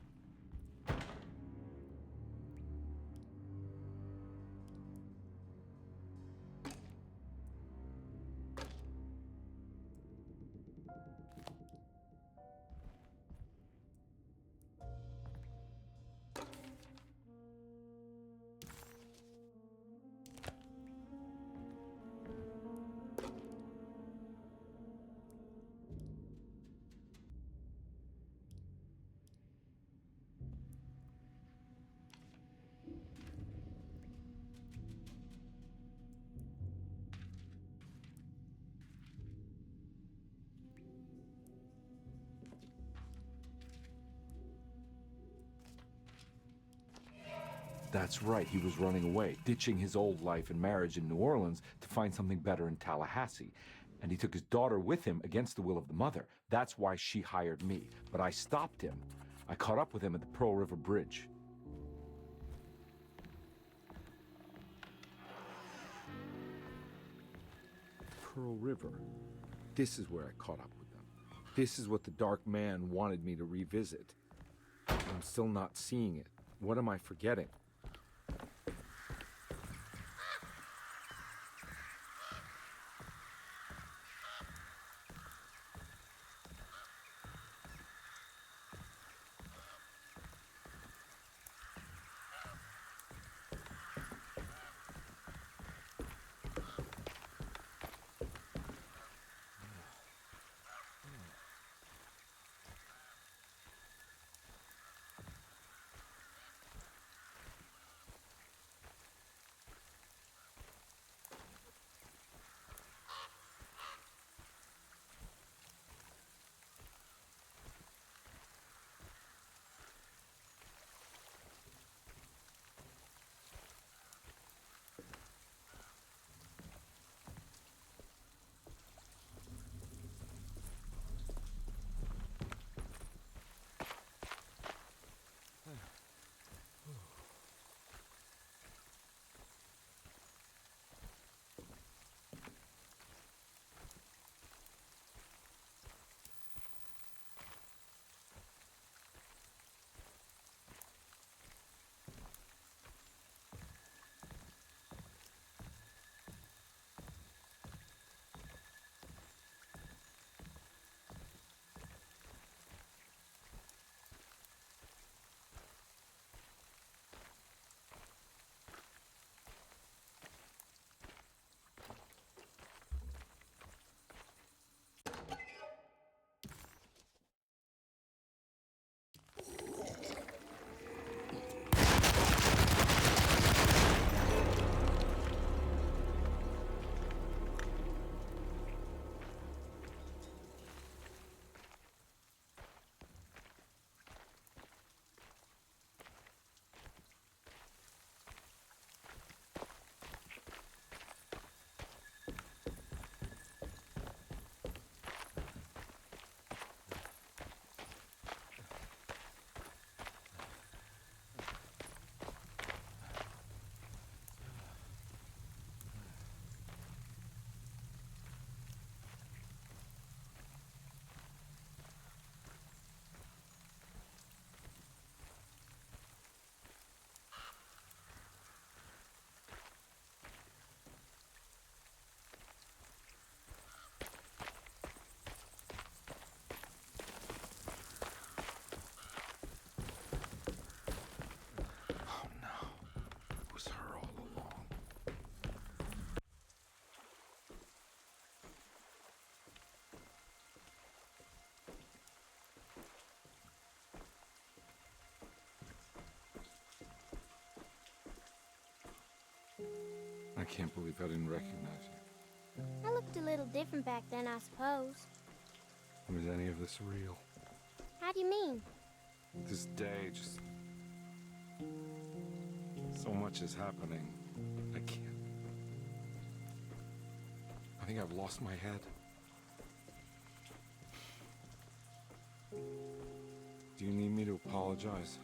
That's right, he was running away, ditching his old life and marriage in New Orleans to find something better in Tallahassee. And he took his daughter with him against the will of the mother. That's why she hired me. But I stopped him. I caught up with him at the Pearl River Bridge. Pearl River. This is where I caught up with them. This is what the Dark Man wanted me to revisit. I'm still not seeing it. What am I forgetting? can't believe I didn't recognize you. I looked a little different back then, I suppose. Was any of this real? How do you mean? This day, just... so much is happening. I can't... I think I've lost my head. Do you need me to apologize?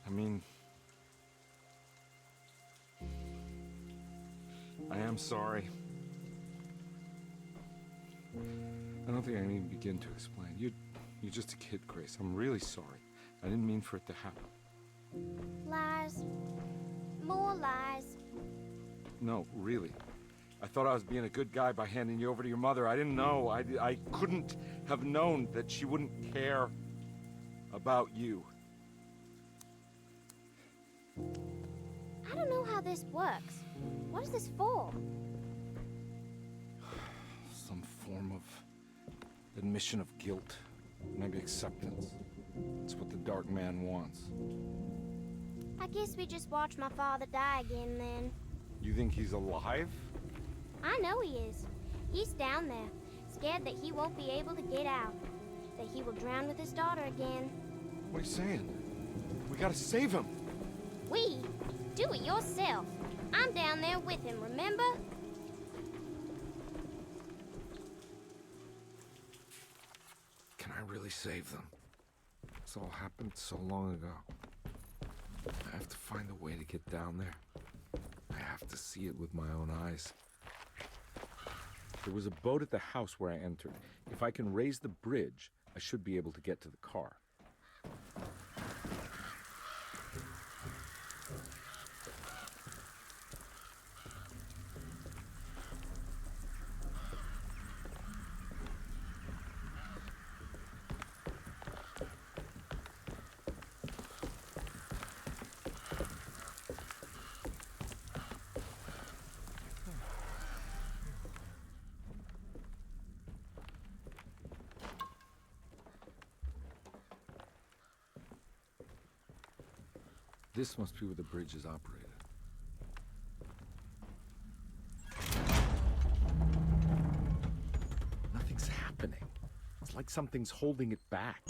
I mean... I am sorry. I don't think I need to begin to explain. You're just a kid, Grace. I'm really sorry. I didn't mean for it to happen. Lies. More lies. No, really. I thought I was being a good guy by handing you over to your mother. I didn't know. I couldn't have known that she wouldn't care about you. I don't know how this works. What is this for? Some form of admission of guilt. Maybe acceptance. It's what the Dark Man wants. I guess we just watched my father die again then. You think he's alive? I know he is. He's down there, scared that he won't be able to get out. That he will drown with his daughter again. What are you saying? We gotta save him. We? Do it yourself. I'm down there with him, remember? Can I really save them? This all happened so long ago. I have to find a way to get down there. I have to see it with my own eyes. There was a boat at the house where I entered. If I can raise the bridge, I should be able to get to the car. This must be where the bridge is operated. Nothing's happening. It's like something's holding it back.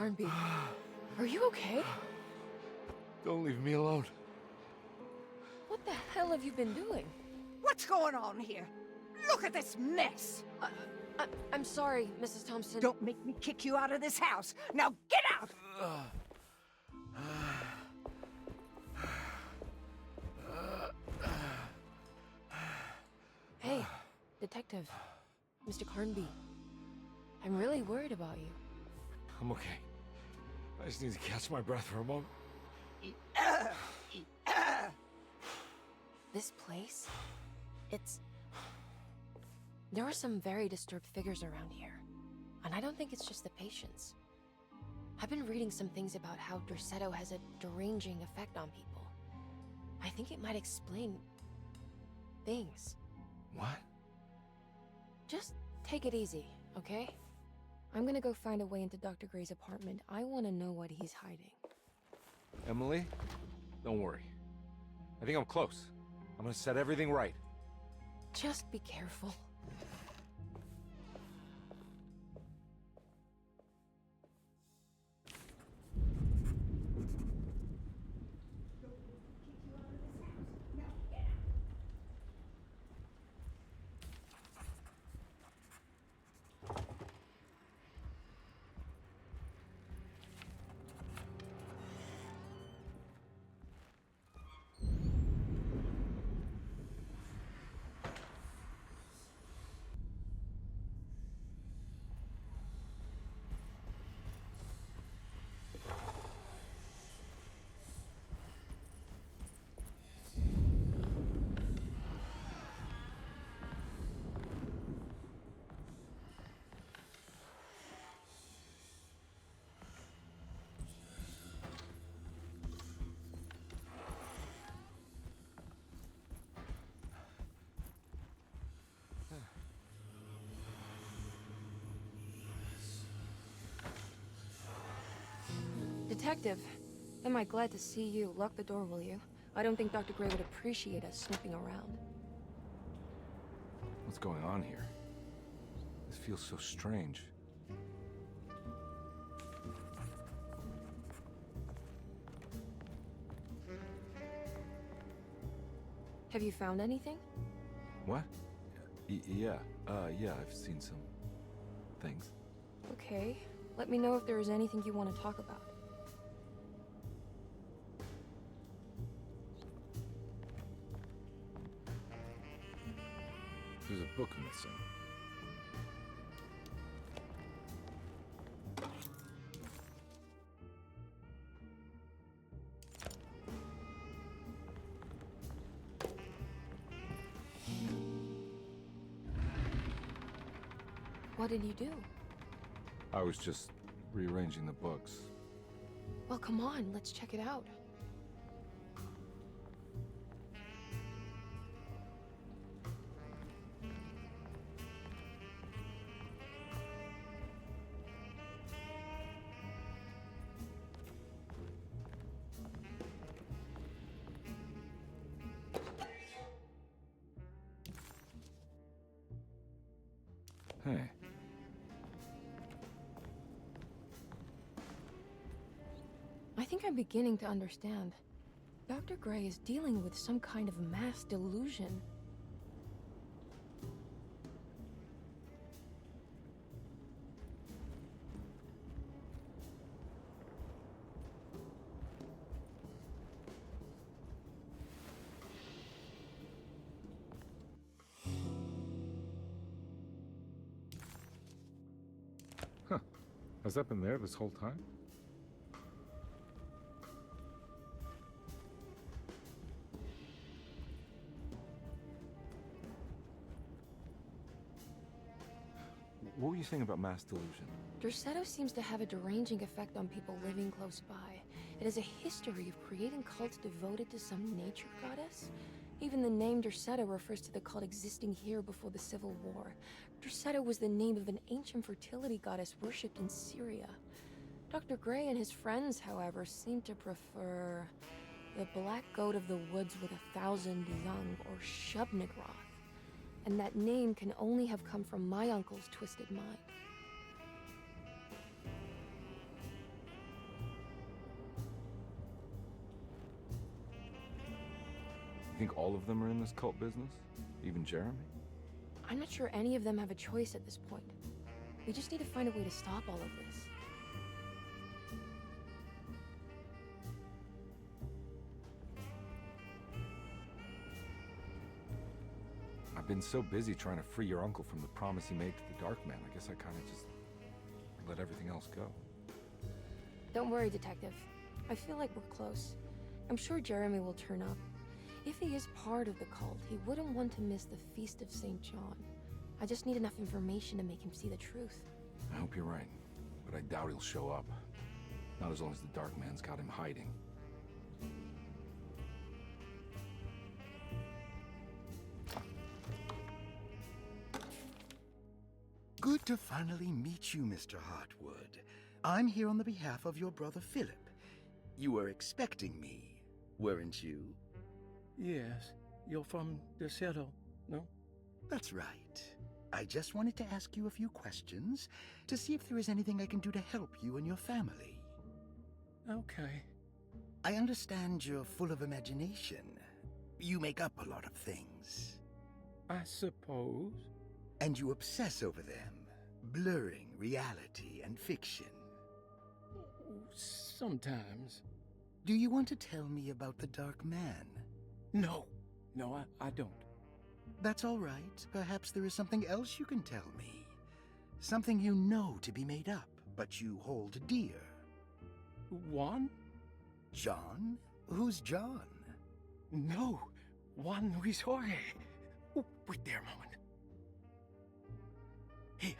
Carnby, are you okay? Don't leave me alone. What the hell have you been doing? What's going on here? Look at this mess! I'm sorry, Mrs. Thompson. Don't make me kick you out of this house. Now get out! Hey, Detective. Mr. Carnby. I'm really worried about you. I'm okay. I just need to catch my breath for a moment. This place? There are some very disturbed figures around here. And I don't think it's just the patients. I've been reading some things about how Derceto has a deranging effect on people. I think it might explain things. What? Just take it easy, okay? I'm gonna go find a way into Dr. Gray's apartment. I want to know what he's hiding. Emily, don't worry. I think I'm close. I'm gonna set everything right. Just be careful. Detective, am I glad to see you. Lock the door, will you? I don't think Dr. Gray would appreciate us snooping around. What's going on here? This feels so strange. Have you found anything? What? Yeah, I've seen some things. Okay. Let me know if there is anything you want to talk about. There's a book missing. What did you do? I was just rearranging the books. Well, come on, let's check it out. Hey. I think I'm beginning to understand. Dr. Gray is dealing with some kind of mass delusion. Huh. Has that been there this whole time? What were you saying about mass delusion? Derceto seems to have a deranging effect on people living close by. It has a history of creating cults devoted to some nature goddess. Even the name Derceto refers to the cult existing here before the Civil War. Derceto was the name of an ancient fertility goddess worshipped in Syria. Dr. Gray and his friends, however, seem to prefer the black goat of the woods with 1,000 young, or Shub-Nigroth. And that name can only have come from my uncle's twisted mind. You think all of them are in this cult business? Even Jeremy? I'm not sure any of them have a choice at this point. We just need to find a way to stop all of this. I've been so busy trying to free your uncle from the promise he made to the Dark Man. I guess I kind of just let everything else go. Don't worry, Detective. I feel like we're close. I'm sure Jeremy will turn up. If he is part of the cult, he wouldn't want to miss the Feast of St. John. I just need enough information to make him see the truth. I hope you're right, but I doubt he'll show up. Not as long as the Dark Man's got him hiding. Good to finally meet you, Mr. Hartwood. I'm here on the behalf of your brother Philip. You were expecting me, weren't you? Yes. You're from Derceto, no? That's right. I just wanted to ask you a few questions to see if there is anything I can do to help you and your family. Okay. I understand you're full of imagination. You make up a lot of things. I suppose. And you obsess over them, blurring reality and fiction. Sometimes. Do you want to tell me about the Dark Man? No. No, I don't. That's all right. Perhaps there is something else you can tell me. Something you know to be made up, but you hold dear. Juan? John? Who's John? No. Juan Luis Jorge. Oh, wait there a moment. Here,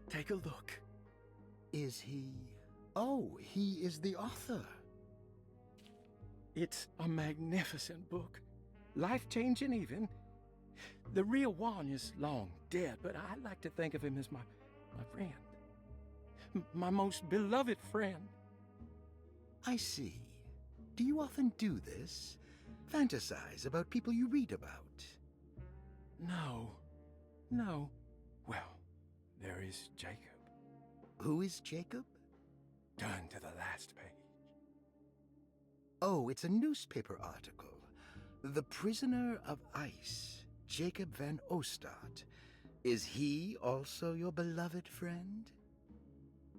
take a look. Is he... Oh, he is the author. It's a magnificent book. Life-changing even. The real Juan is long dead, but I like to think of him as my friend. My most beloved friend. I see. Do you often do this? Fantasize about people you read about? No. No. Well, there is Jacob. Who is Jacob? Turn to the last page. Oh, it's a newspaper article. The Prisoner of Ice, Jacob van Ostad. Is he also your beloved friend?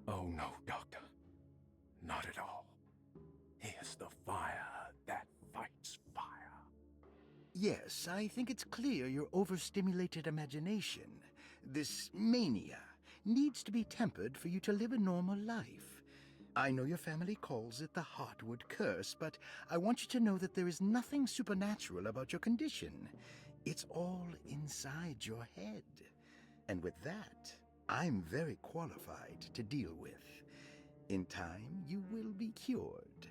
Oh, no, Doctor. Not at all. He is the fire that fights fire. Yes, I think it's clear your overstimulated imagination, this mania, needs to be tempered for you to live a normal life. I know your family calls it the Hartwood curse, but I want you to know that there is nothing supernatural about your condition. It's all inside your head. And with that, I'm very qualified to deal with. In time, you will be cured.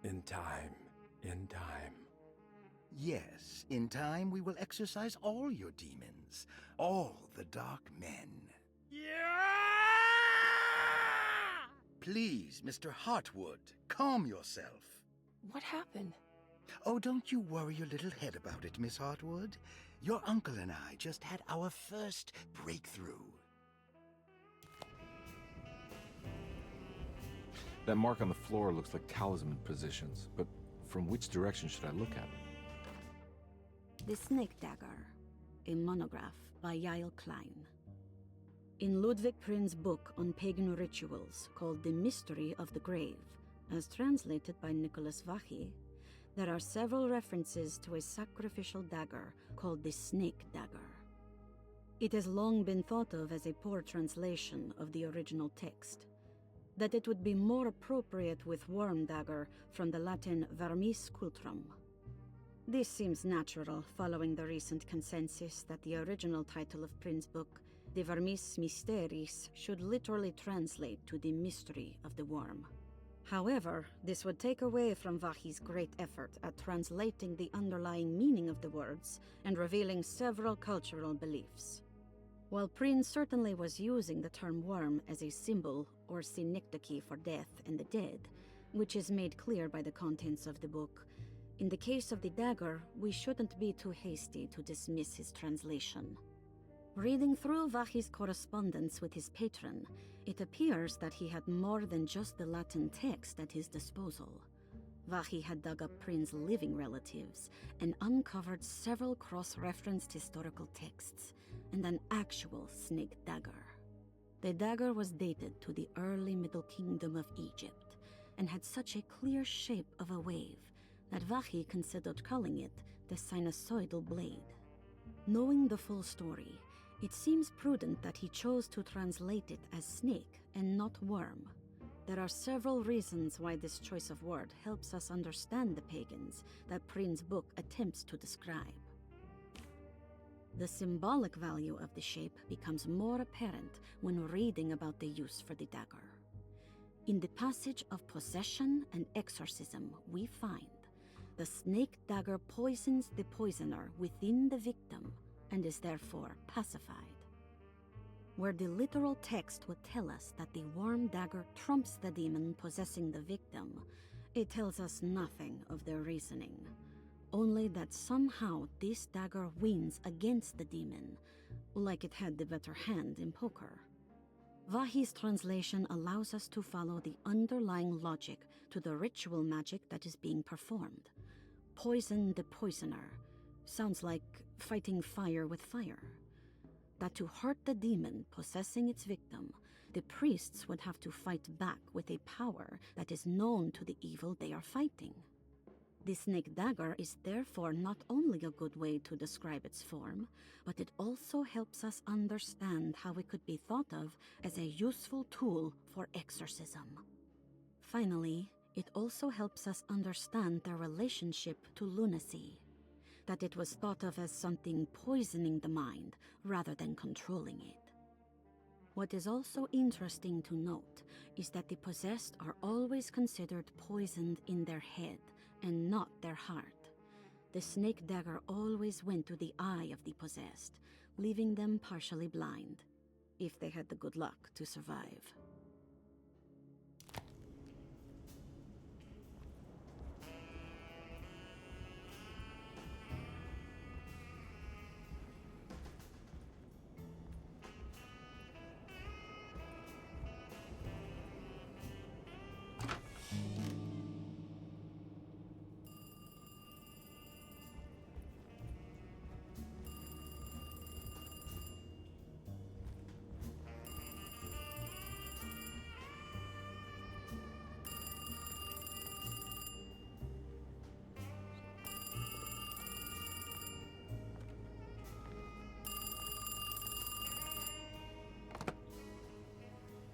In time. In time. Yes, in time we will exorcise all your demons, all the Dark Men. Yeah! Please, Mr. Hartwood, calm yourself. What happened? Oh, don't you worry your little head about it, Miss Hartwood. Your uncle and I just had our first breakthrough. That mark on the floor looks like talisman positions, but from which direction should I look at it? The Snake Dagger, a monograph by Yael Klein. In Ludwig Prin's book on pagan rituals called The Mystery of the Grave, as translated by Nicholas Vachy, there are several references to a sacrificial dagger called the Snake Dagger. It has long been thought of as a poor translation of the original text, that it would be more appropriate with worm dagger from the Latin vermis cultrum. This seems natural following the recent consensus that the original title of Prin's book, De Vermis Mysteris, should literally translate to the mystery of the worm. However, this would take away from Vachy's great effort at translating the underlying meaning of the words and revealing several cultural beliefs. While Prin certainly was using the term worm as a symbol or synecdoche for death and the dead, which is made clear by the contents of the book, in the case of the dagger, we shouldn't be too hasty to dismiss his translation. Reading through Vachy's correspondence with his patron, it appears that he had more than just the Latin text at his disposal. Vahi had dug up Prin's living relatives and uncovered several cross-referenced historical texts and an actual snake dagger. The dagger was dated to the early Middle Kingdom of Egypt and had such a clear shape of a wave that Vahi considered calling it the sinusoidal blade. Knowing the full story, it seems prudent that he chose to translate it as snake and not worm. There are several reasons why this choice of word helps us understand the pagans that Prin's book attempts to describe. The symbolic value of the shape becomes more apparent when reading about the use for the dagger. In the passage of possession and exorcism, we find the snake dagger poisons the poisoner within the victim and is therefore pacified. Where the literal text would tell us that the worm dagger trumps the demon possessing the victim, it tells us nothing of their reasoning, only that somehow this dagger wins against the demon, like it had the better hand in poker. Vahi's translation allows us to follow the underlying logic to the ritual magic that is being performed. Poison the poisoner sounds like fighting fire with fire. That to hurt the demon possessing its victim, the priests would have to fight back with a power that is known to the evil they are fighting. The snake dagger is therefore not only a good way to describe its form, but it also helps us understand how it could be thought of as a useful tool for exorcism. Finally, it also helps us understand their relationship to lunacy, that it was thought of as something poisoning the mind rather than controlling it. What is also interesting to note is that the possessed are always considered poisoned in their head and not their heart. The snake dagger always went to the eye of the possessed, leaving them partially blind, if they had the good luck to survive.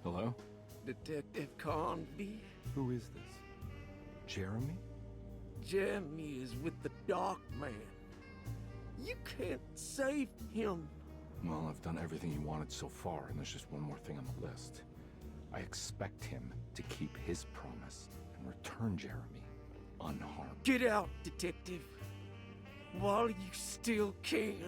Hello? Detective Conby? Who is this? Jeremy? Jeremy is with the Dark Man. You can't save him. Well, I've done everything he wanted so far, and there's just one more thing on the list. I expect him to keep his promise and return Jeremy unharmed. Get out, Detective, while you still can.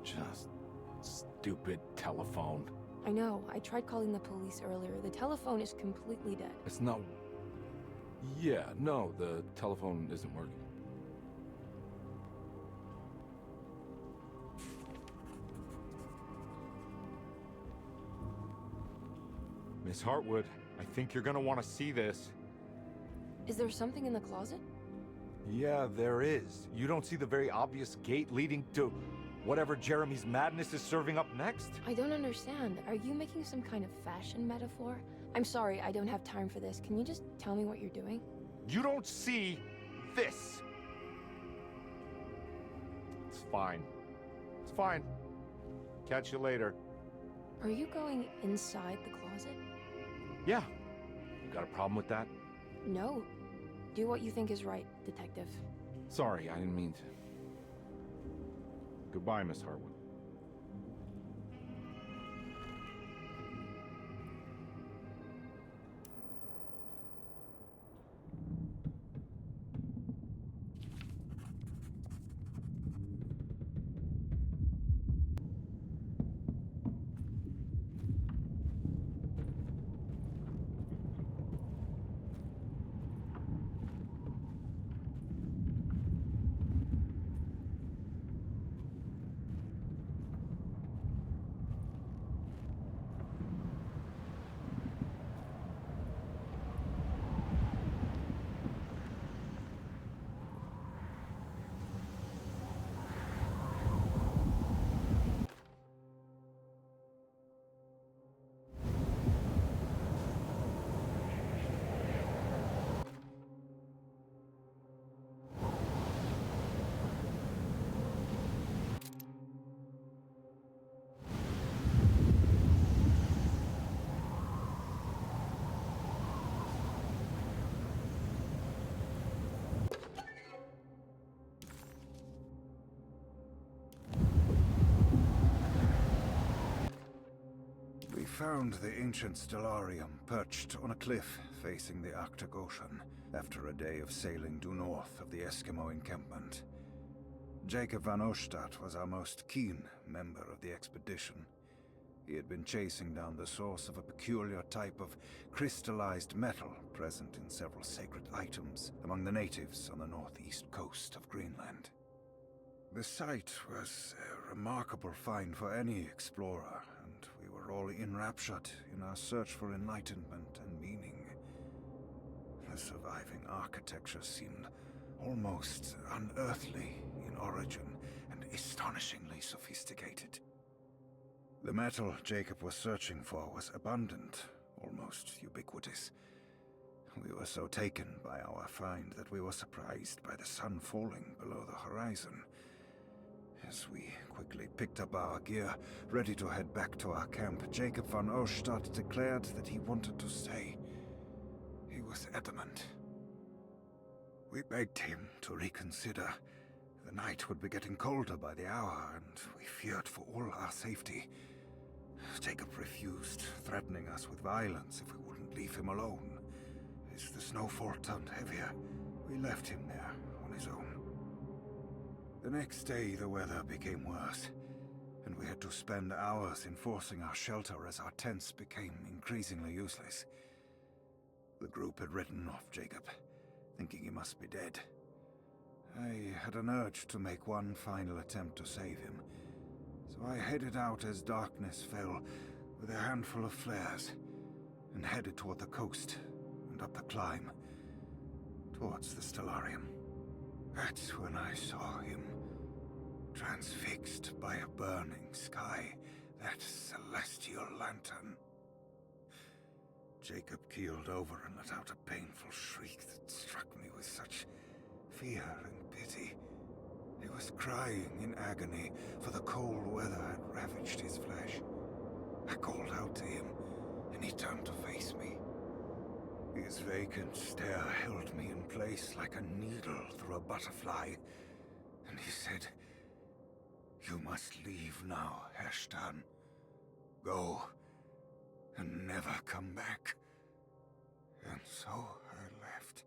Just stupid telephone. I know. I tried calling the police earlier. The telephone is completely dead. It's not... Yeah, no, the telephone isn't working. Miss Hartwood, I think you're gonna want to see this. Is there something in the closet? Yeah, there is. You don't see the very obvious gate leading to whatever Jeremy's madness is serving up next? I don't understand. Are you making some kind of fashion metaphor? I'm sorry, I don't have time for this. Can you just tell me what you're doing? You don't see this. fine. It's fine. Catch you later. Are you going inside the closet? Yeah. You got a problem with that? No. Do what you think is right, Detective. Sorry, I didn't mean to. Goodbye, Miss Harwood. We found the ancient stellarium perched on a cliff facing the Arctic Ocean after a day of sailing due north of the Eskimo encampment. Jacob van Ostad was our most keen member of the expedition. He had been chasing down the source of a peculiar type of crystallized metal present in several sacred items among the natives on the northeast coast of Greenland. The site was a remarkable find for any explorer, and we were all enraptured in our search for enlightenment and meaning. The surviving architecture seemed almost unearthly in origin and astonishingly sophisticated. The metal Jacob was searching for was abundant, almost ubiquitous. We were so taken by our find that we were surprised by the sun falling below the horizon. As we quickly picked up our gear, ready to head back to our camp, Jacob van Ostad declared that he wanted to stay. He was adamant. We begged him to reconsider. The night would be getting colder by the hour, and we feared for all our safety. Jacob refused, threatening us with violence if we wouldn't leave him alone. As the snowfall turned heavier, we left him there on his own. The next day, the weather became worse, and we had to spend hours enforcing our shelter as our tents became increasingly useless. The group had written off Jacob, thinking he must be dead. I had an urge to make one final attempt to save him, so I headed out as darkness fell with a handful of flares and headed toward the coast and up the climb towards the stellarium. That's when I saw him, transfixed by a burning sky, that celestial lantern. Jacob keeled over and let out a painful shriek that struck me with such fear and pity. He was crying in agony, for the cold weather had ravaged his flesh. I called out to him, and he turned to face me. His vacant stare held me in place like a needle through a butterfly, and he said, "You must leave now, Herstan. Go, and never come back." And so I left.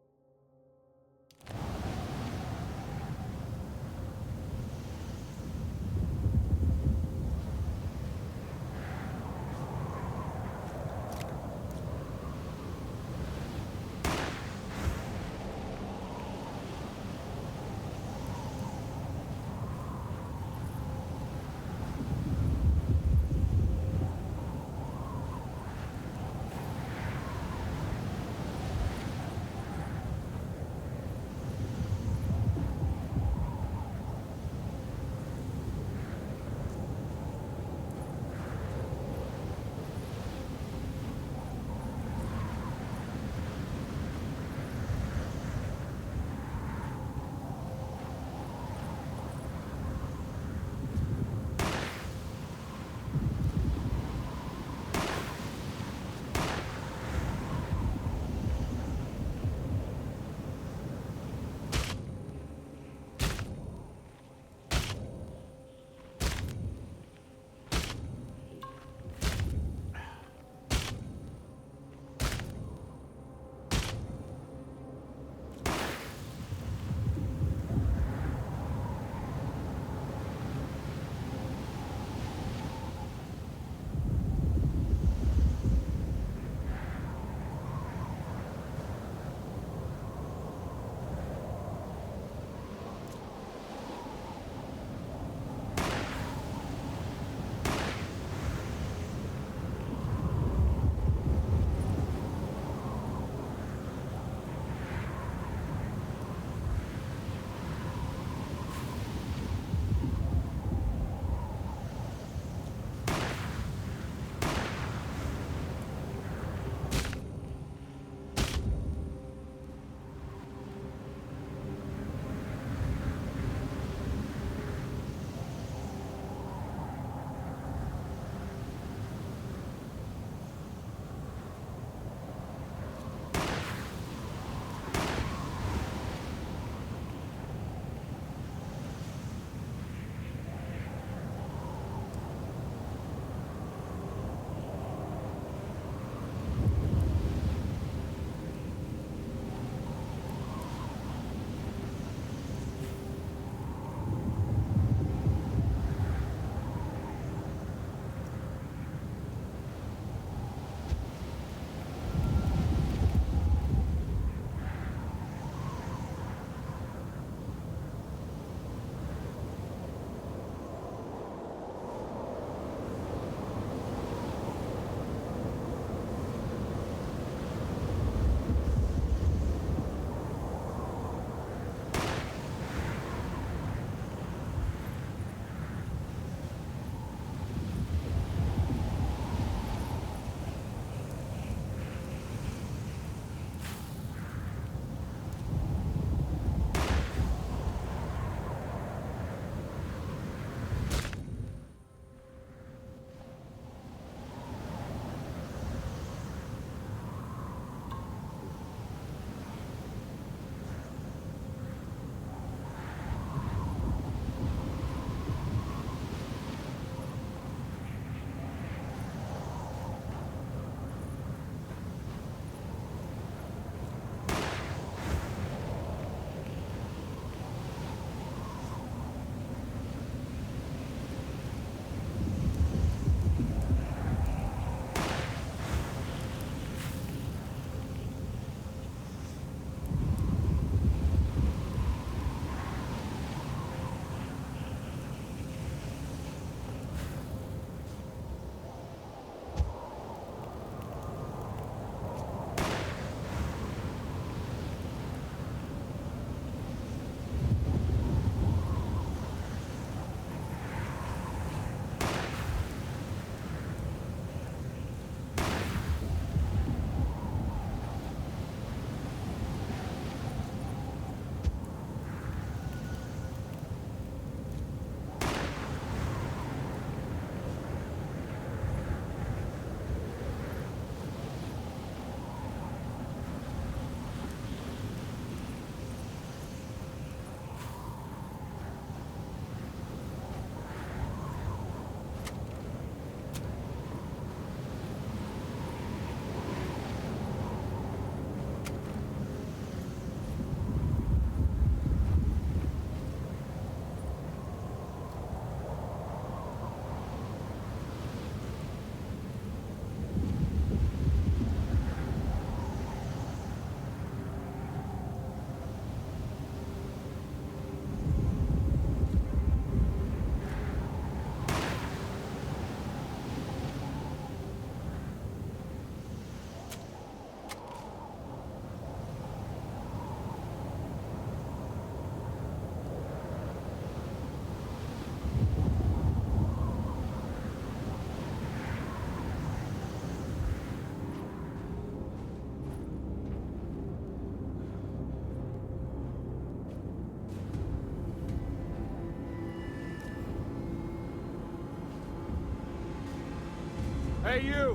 Hey, you!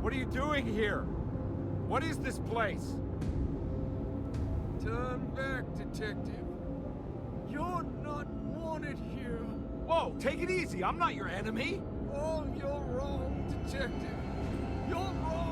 What are you doing here? What is this place? Turn back, detective. You're not wanted here. Whoa, take it easy. I'm not your enemy. Oh, you're wrong, detective. You're wrong.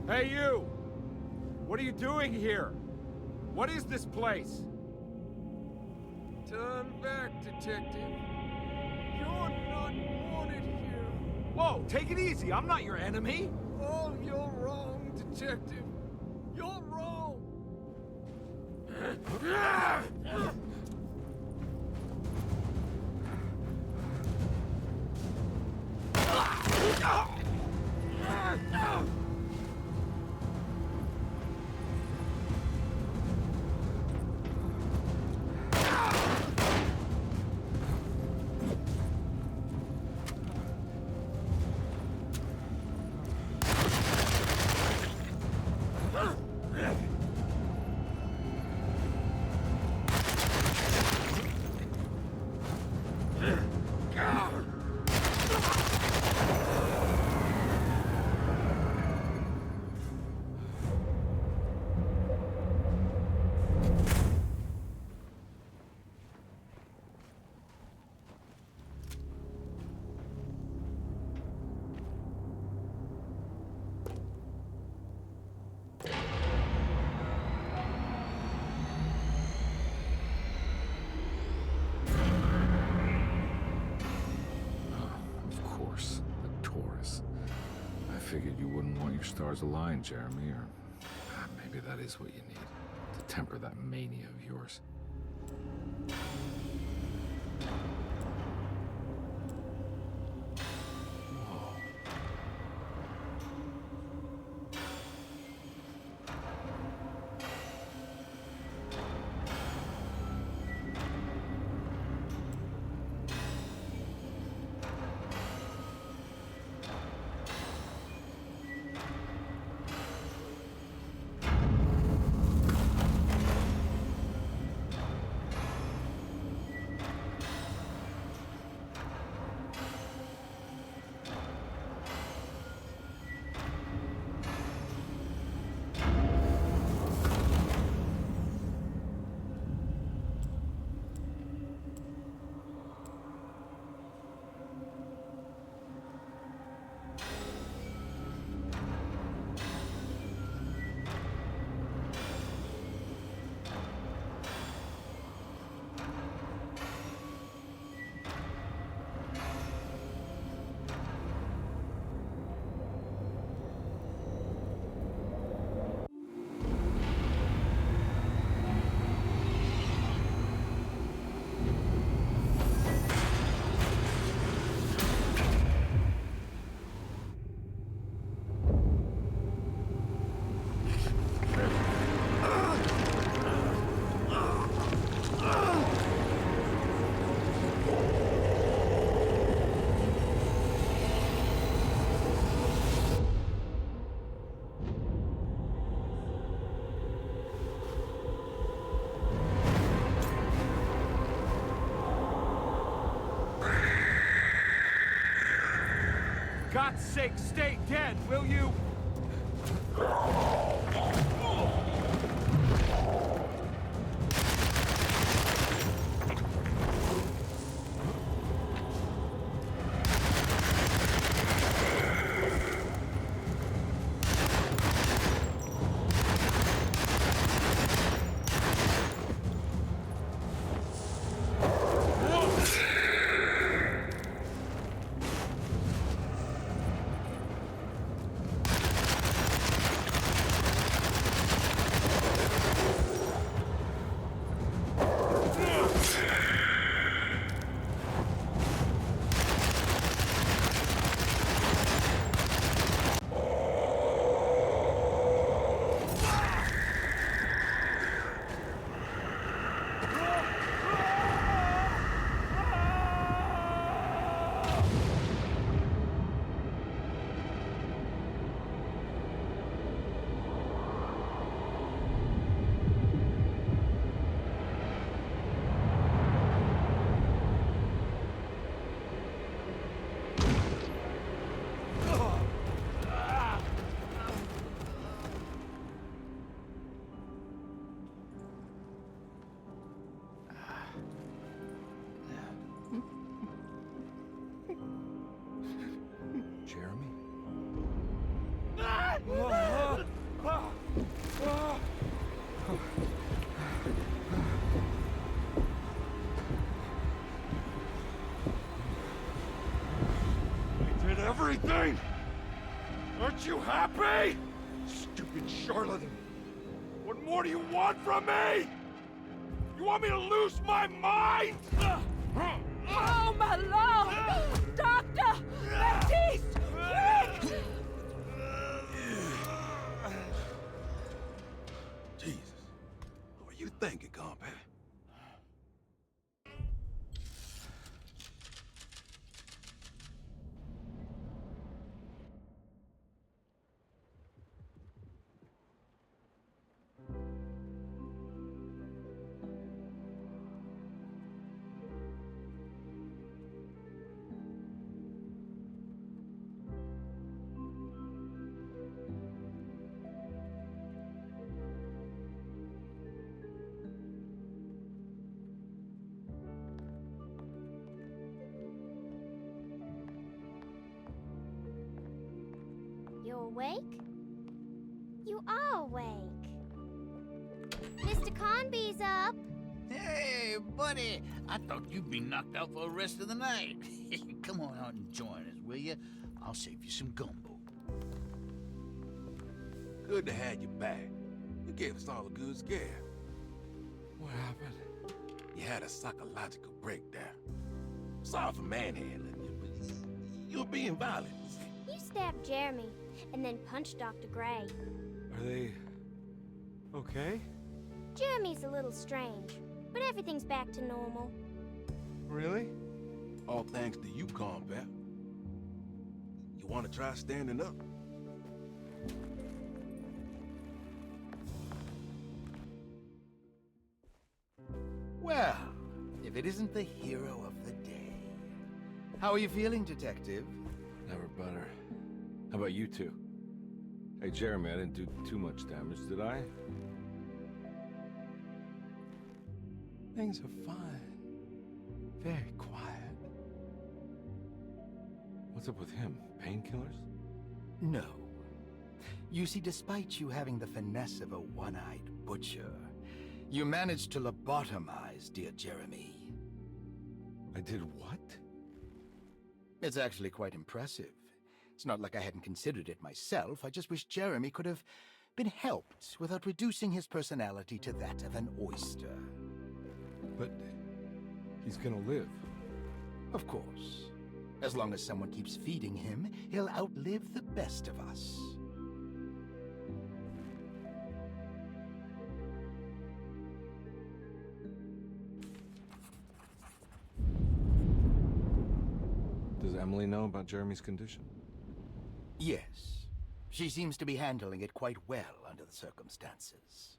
Hey, you! What are you doing here? What is this place? Turn back, detective. You're not wanted here. Whoa, take it easy. I'm not your enemy. Oh, you're wrong, detective. You're wrong. Figured you wouldn't want your stars aligned, Jeremy, or maybe that is what you need to temper that mania of yours. God's sake, stay dead, will you? Jeremy? I did everything! Aren't you happy? Stupid charlatan! What more do you want from me? You want me to lose my mind? Oh, my lord! Doctor! Baptiste! Quick! Jesus. What were you thinking, compadre? You awake? You are awake. Mr. Conby's up. Hey, buddy! I thought you'd be knocked out for the rest of the night. Come on out and join us, will you? I'll save you some gumbo. Good to have you back. You gave us all a good scare. What happened? You had a psychological breakdown. Sorry for manhandling you, but you're being violent. You stabbed Jeremy and then punched Dr. Gray. Are they... okay? Jeremy's a little strange, but everything's back to normal. Really? All thanks to you, combat. You want to try standing up? Well, if it isn't the hero of the day. How are you feeling, Detective? Never better. How about you two? Hey, Jeremy, I didn't do too much damage, did I? Things are fine. Very quiet. What's up with him? Painkillers? No. You see, despite you having the finesse of a one-eyed butcher, you managed to lobotomize dear Jeremy. I did what? It's actually quite impressive. It's not like I hadn't considered it myself. I just wish Jeremy could have been helped without reducing his personality to that of an oyster. But he's gonna live. Of course. As long as someone keeps feeding him, he'll outlive the best of us. Does Emily know about Jeremy's condition? Yes. She seems to be handling it quite well under the circumstances.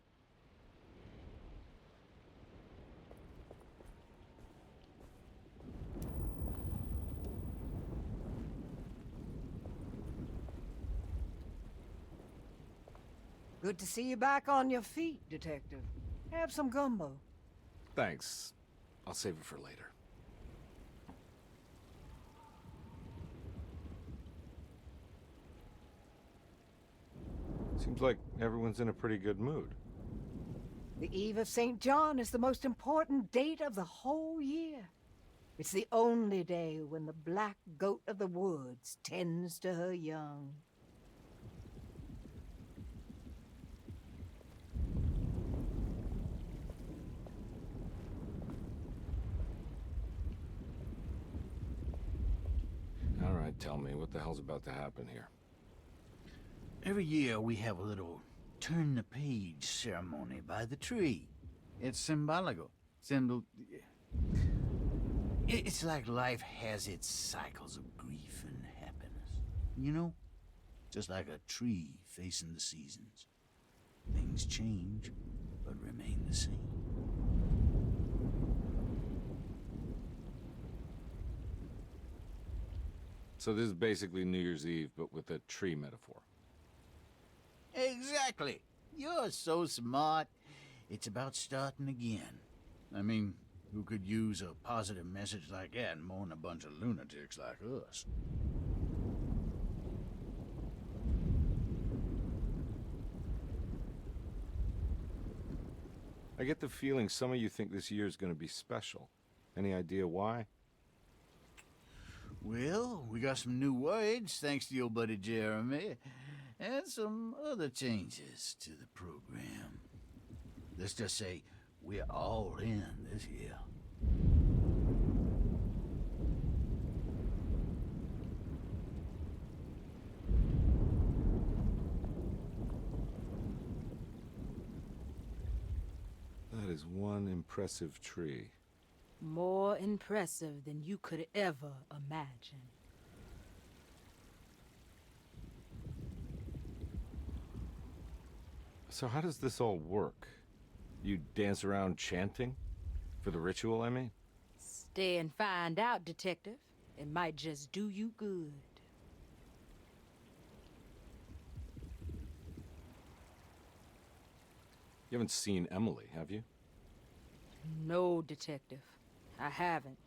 Good to see you back on your feet, Detective. Have some gumbo. Thanks. I'll save it for later. Seems like everyone's in a pretty good mood. The Eve of St. John is the most important date of the whole year. It's the only day when the black goat of the woods tends to her young. All right, tell me, what the hell's about to happen here? Every year we have a little turn the page ceremony by the tree. It's symbolical. It's like life has its cycles of grief and happiness. You know? Just like a tree facing the seasons. Things change, but remain the same. So this is basically New Year's Eve, but with a tree metaphor. Exactly. You're so smart. It's about starting again. I mean, who could use a positive message like that more than a bunch of lunatics like us? I get the feeling some of you think this year is going to be special. Any idea why? Well, we got some new words, thanks to your buddy Jeremy, and some other changes to the program. Let's just say we're all in this year. That is one impressive tree. More impressive than you could ever imagine. So how does this all work? You dance around chanting? For the ritual, I mean? Stay and find out, Detective. It might just do you good. You haven't seen Emily, have you? No, Detective. I haven't.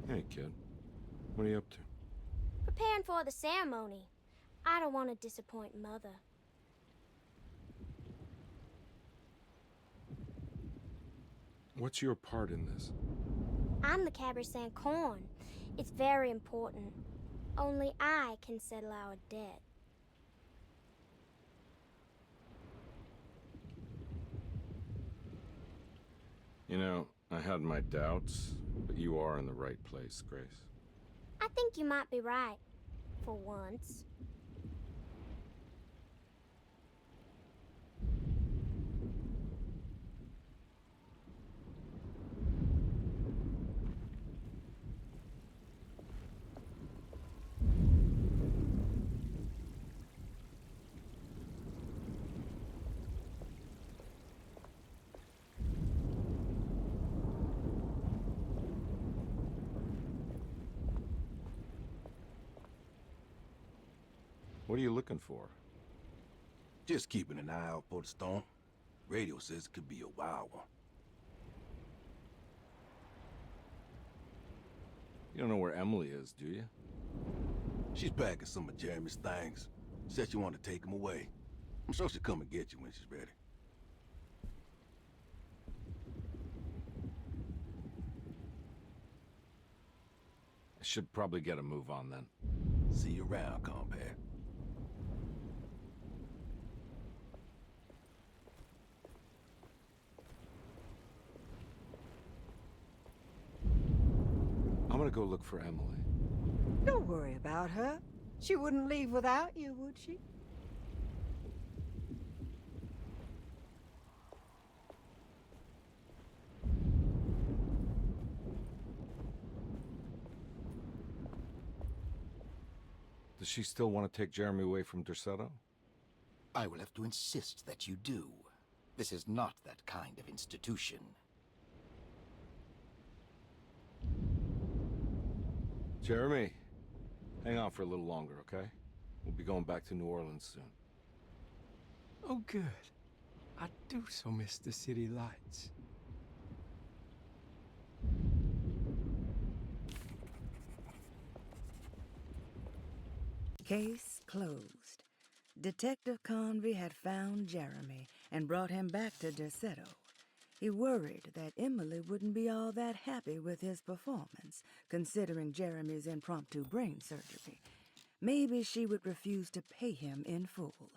Hey, kid. What are you up to? Preparing for the ceremony. I don't want to disappoint Mother. What's your part in this? I'm the Cabernet Corn. It's very important. Only I can settle our debt. You know, I had my doubts, but you are in the right place, Grace. I think you might be right. For once. What are you looking for? Just keeping an eye out for the storm. Radio says it could be a wild one. You don't know where Emily is, do you? She's packing some of Jeremy's things. Said she wanted to take them away. I'm sure she'll come and get you when she's ready. I should probably get a move on then. See you around, compare. I'm gonna go look for Emily. Don't worry about her. She wouldn't leave without you, would she? Does she still want to take Jeremy away from Derceto? I will have to insist that you do. This is not that kind of institution. Jeremy, hang on for a little longer, okay? We'll be going back to New Orleans soon. Oh, good. I do so miss the city lights. Case closed. Detective Convy had found Jeremy and brought him back to Derceto. He worried that Emily wouldn't be all that happy with his performance, considering Jeremy's impromptu brain surgery. Maybe she would refuse to pay him in full.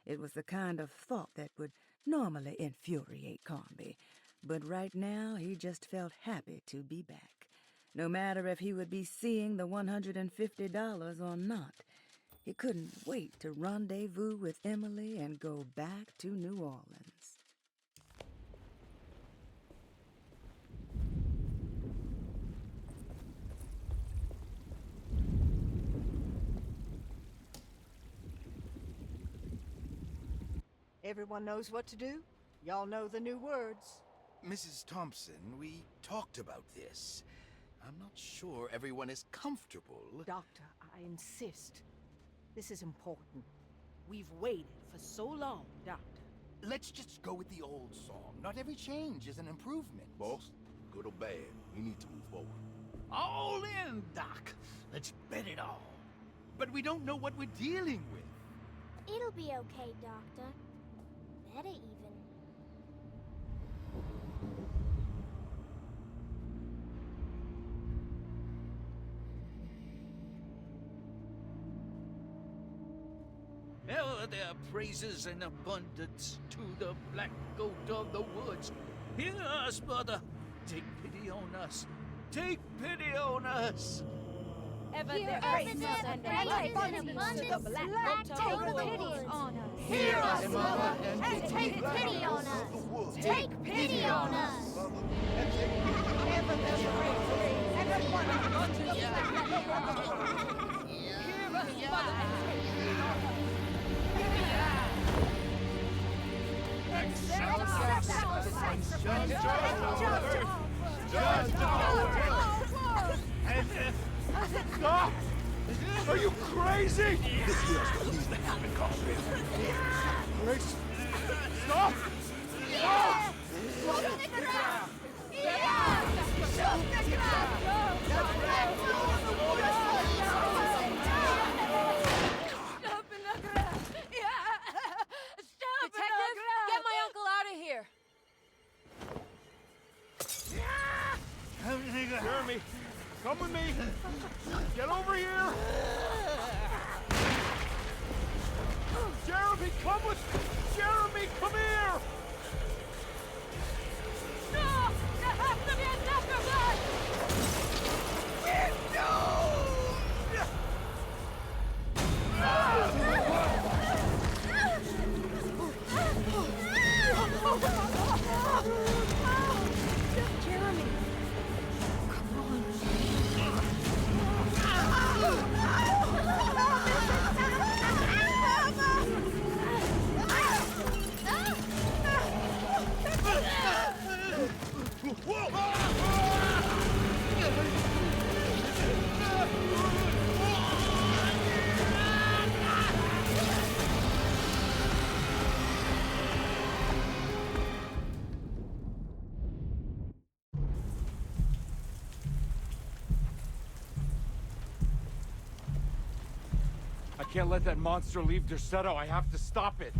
It was the kind of thought that would normally infuriate Convy, but right now he just felt happy to be back. No matter if he would be seeing the $150 or not, he couldn't wait to rendezvous with Emily and go back to New Orleans. Everyone knows what to do? Y'all know the new words. Mrs. Thompson, we talked about this. I'm not sure everyone is comfortable. Doctor, I insist. This is important. We've waited for so long, Doctor. Let's just go with the old song. Not every change is an improvement. Boss, good or bad, we need to move forward. All in, Doc. Let's bet it all. But we don't know what we're dealing with. It'll be okay, Doctor. Better even. Ever there praises and abundance to the black goat of the woods. Hear us, mother. Take pity on us. Take pity on us. Ever Hear there us, praises mother, and praises and abundance to the abundance, black black goat goat of of the the woods. woods. On us. Hear us, mother, and take pity on us. Take pity on us. Ever there's praises and abundance to the black goat of the woods. Hear us, Mother. Stop! Are you crazy? This here's what needs to happen, Convy. Grace, stop! Stop! Detective, get my uncle out of here. Jeremy, come with me. Get over here. Jeremy, come with... Jeremy, come here. No! There has to be another blood! We're doomed! Jeremy! I can't let that monster leave Derceto. I have to stop it.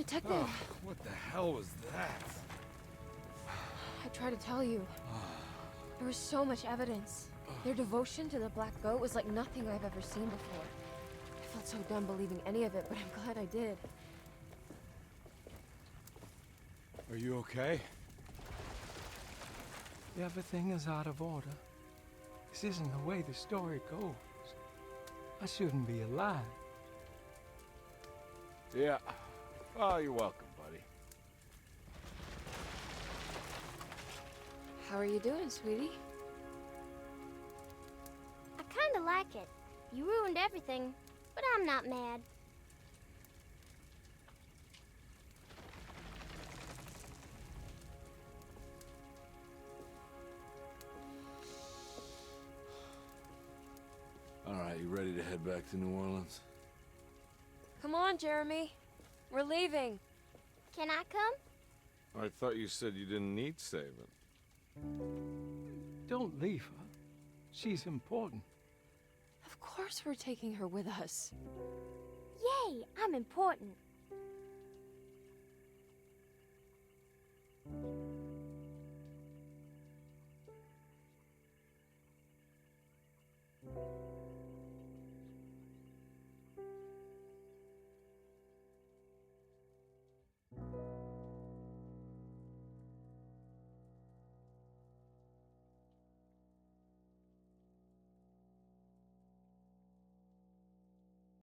Detective! Oh, what the hell was that? I tried to tell you. There was so much evidence. Their devotion to the Black Goat was like nothing I've ever seen before. I felt so dumb believing any of it, but I'm glad I did. Are you okay? Everything is out of order. This isn't the way the story goes. I shouldn't be alive. Yeah. Oh, you're welcome, buddy. How are you doing, sweetie? I kinda like it. You ruined everything, but I'm not mad. All right, you ready to head back to New Orleans? Come on, Jeremy. We're leaving. Can I come? I thought you said you didn't need saving. Don't leave her. She's important. Of course we're taking her with us. Yay, I'm important.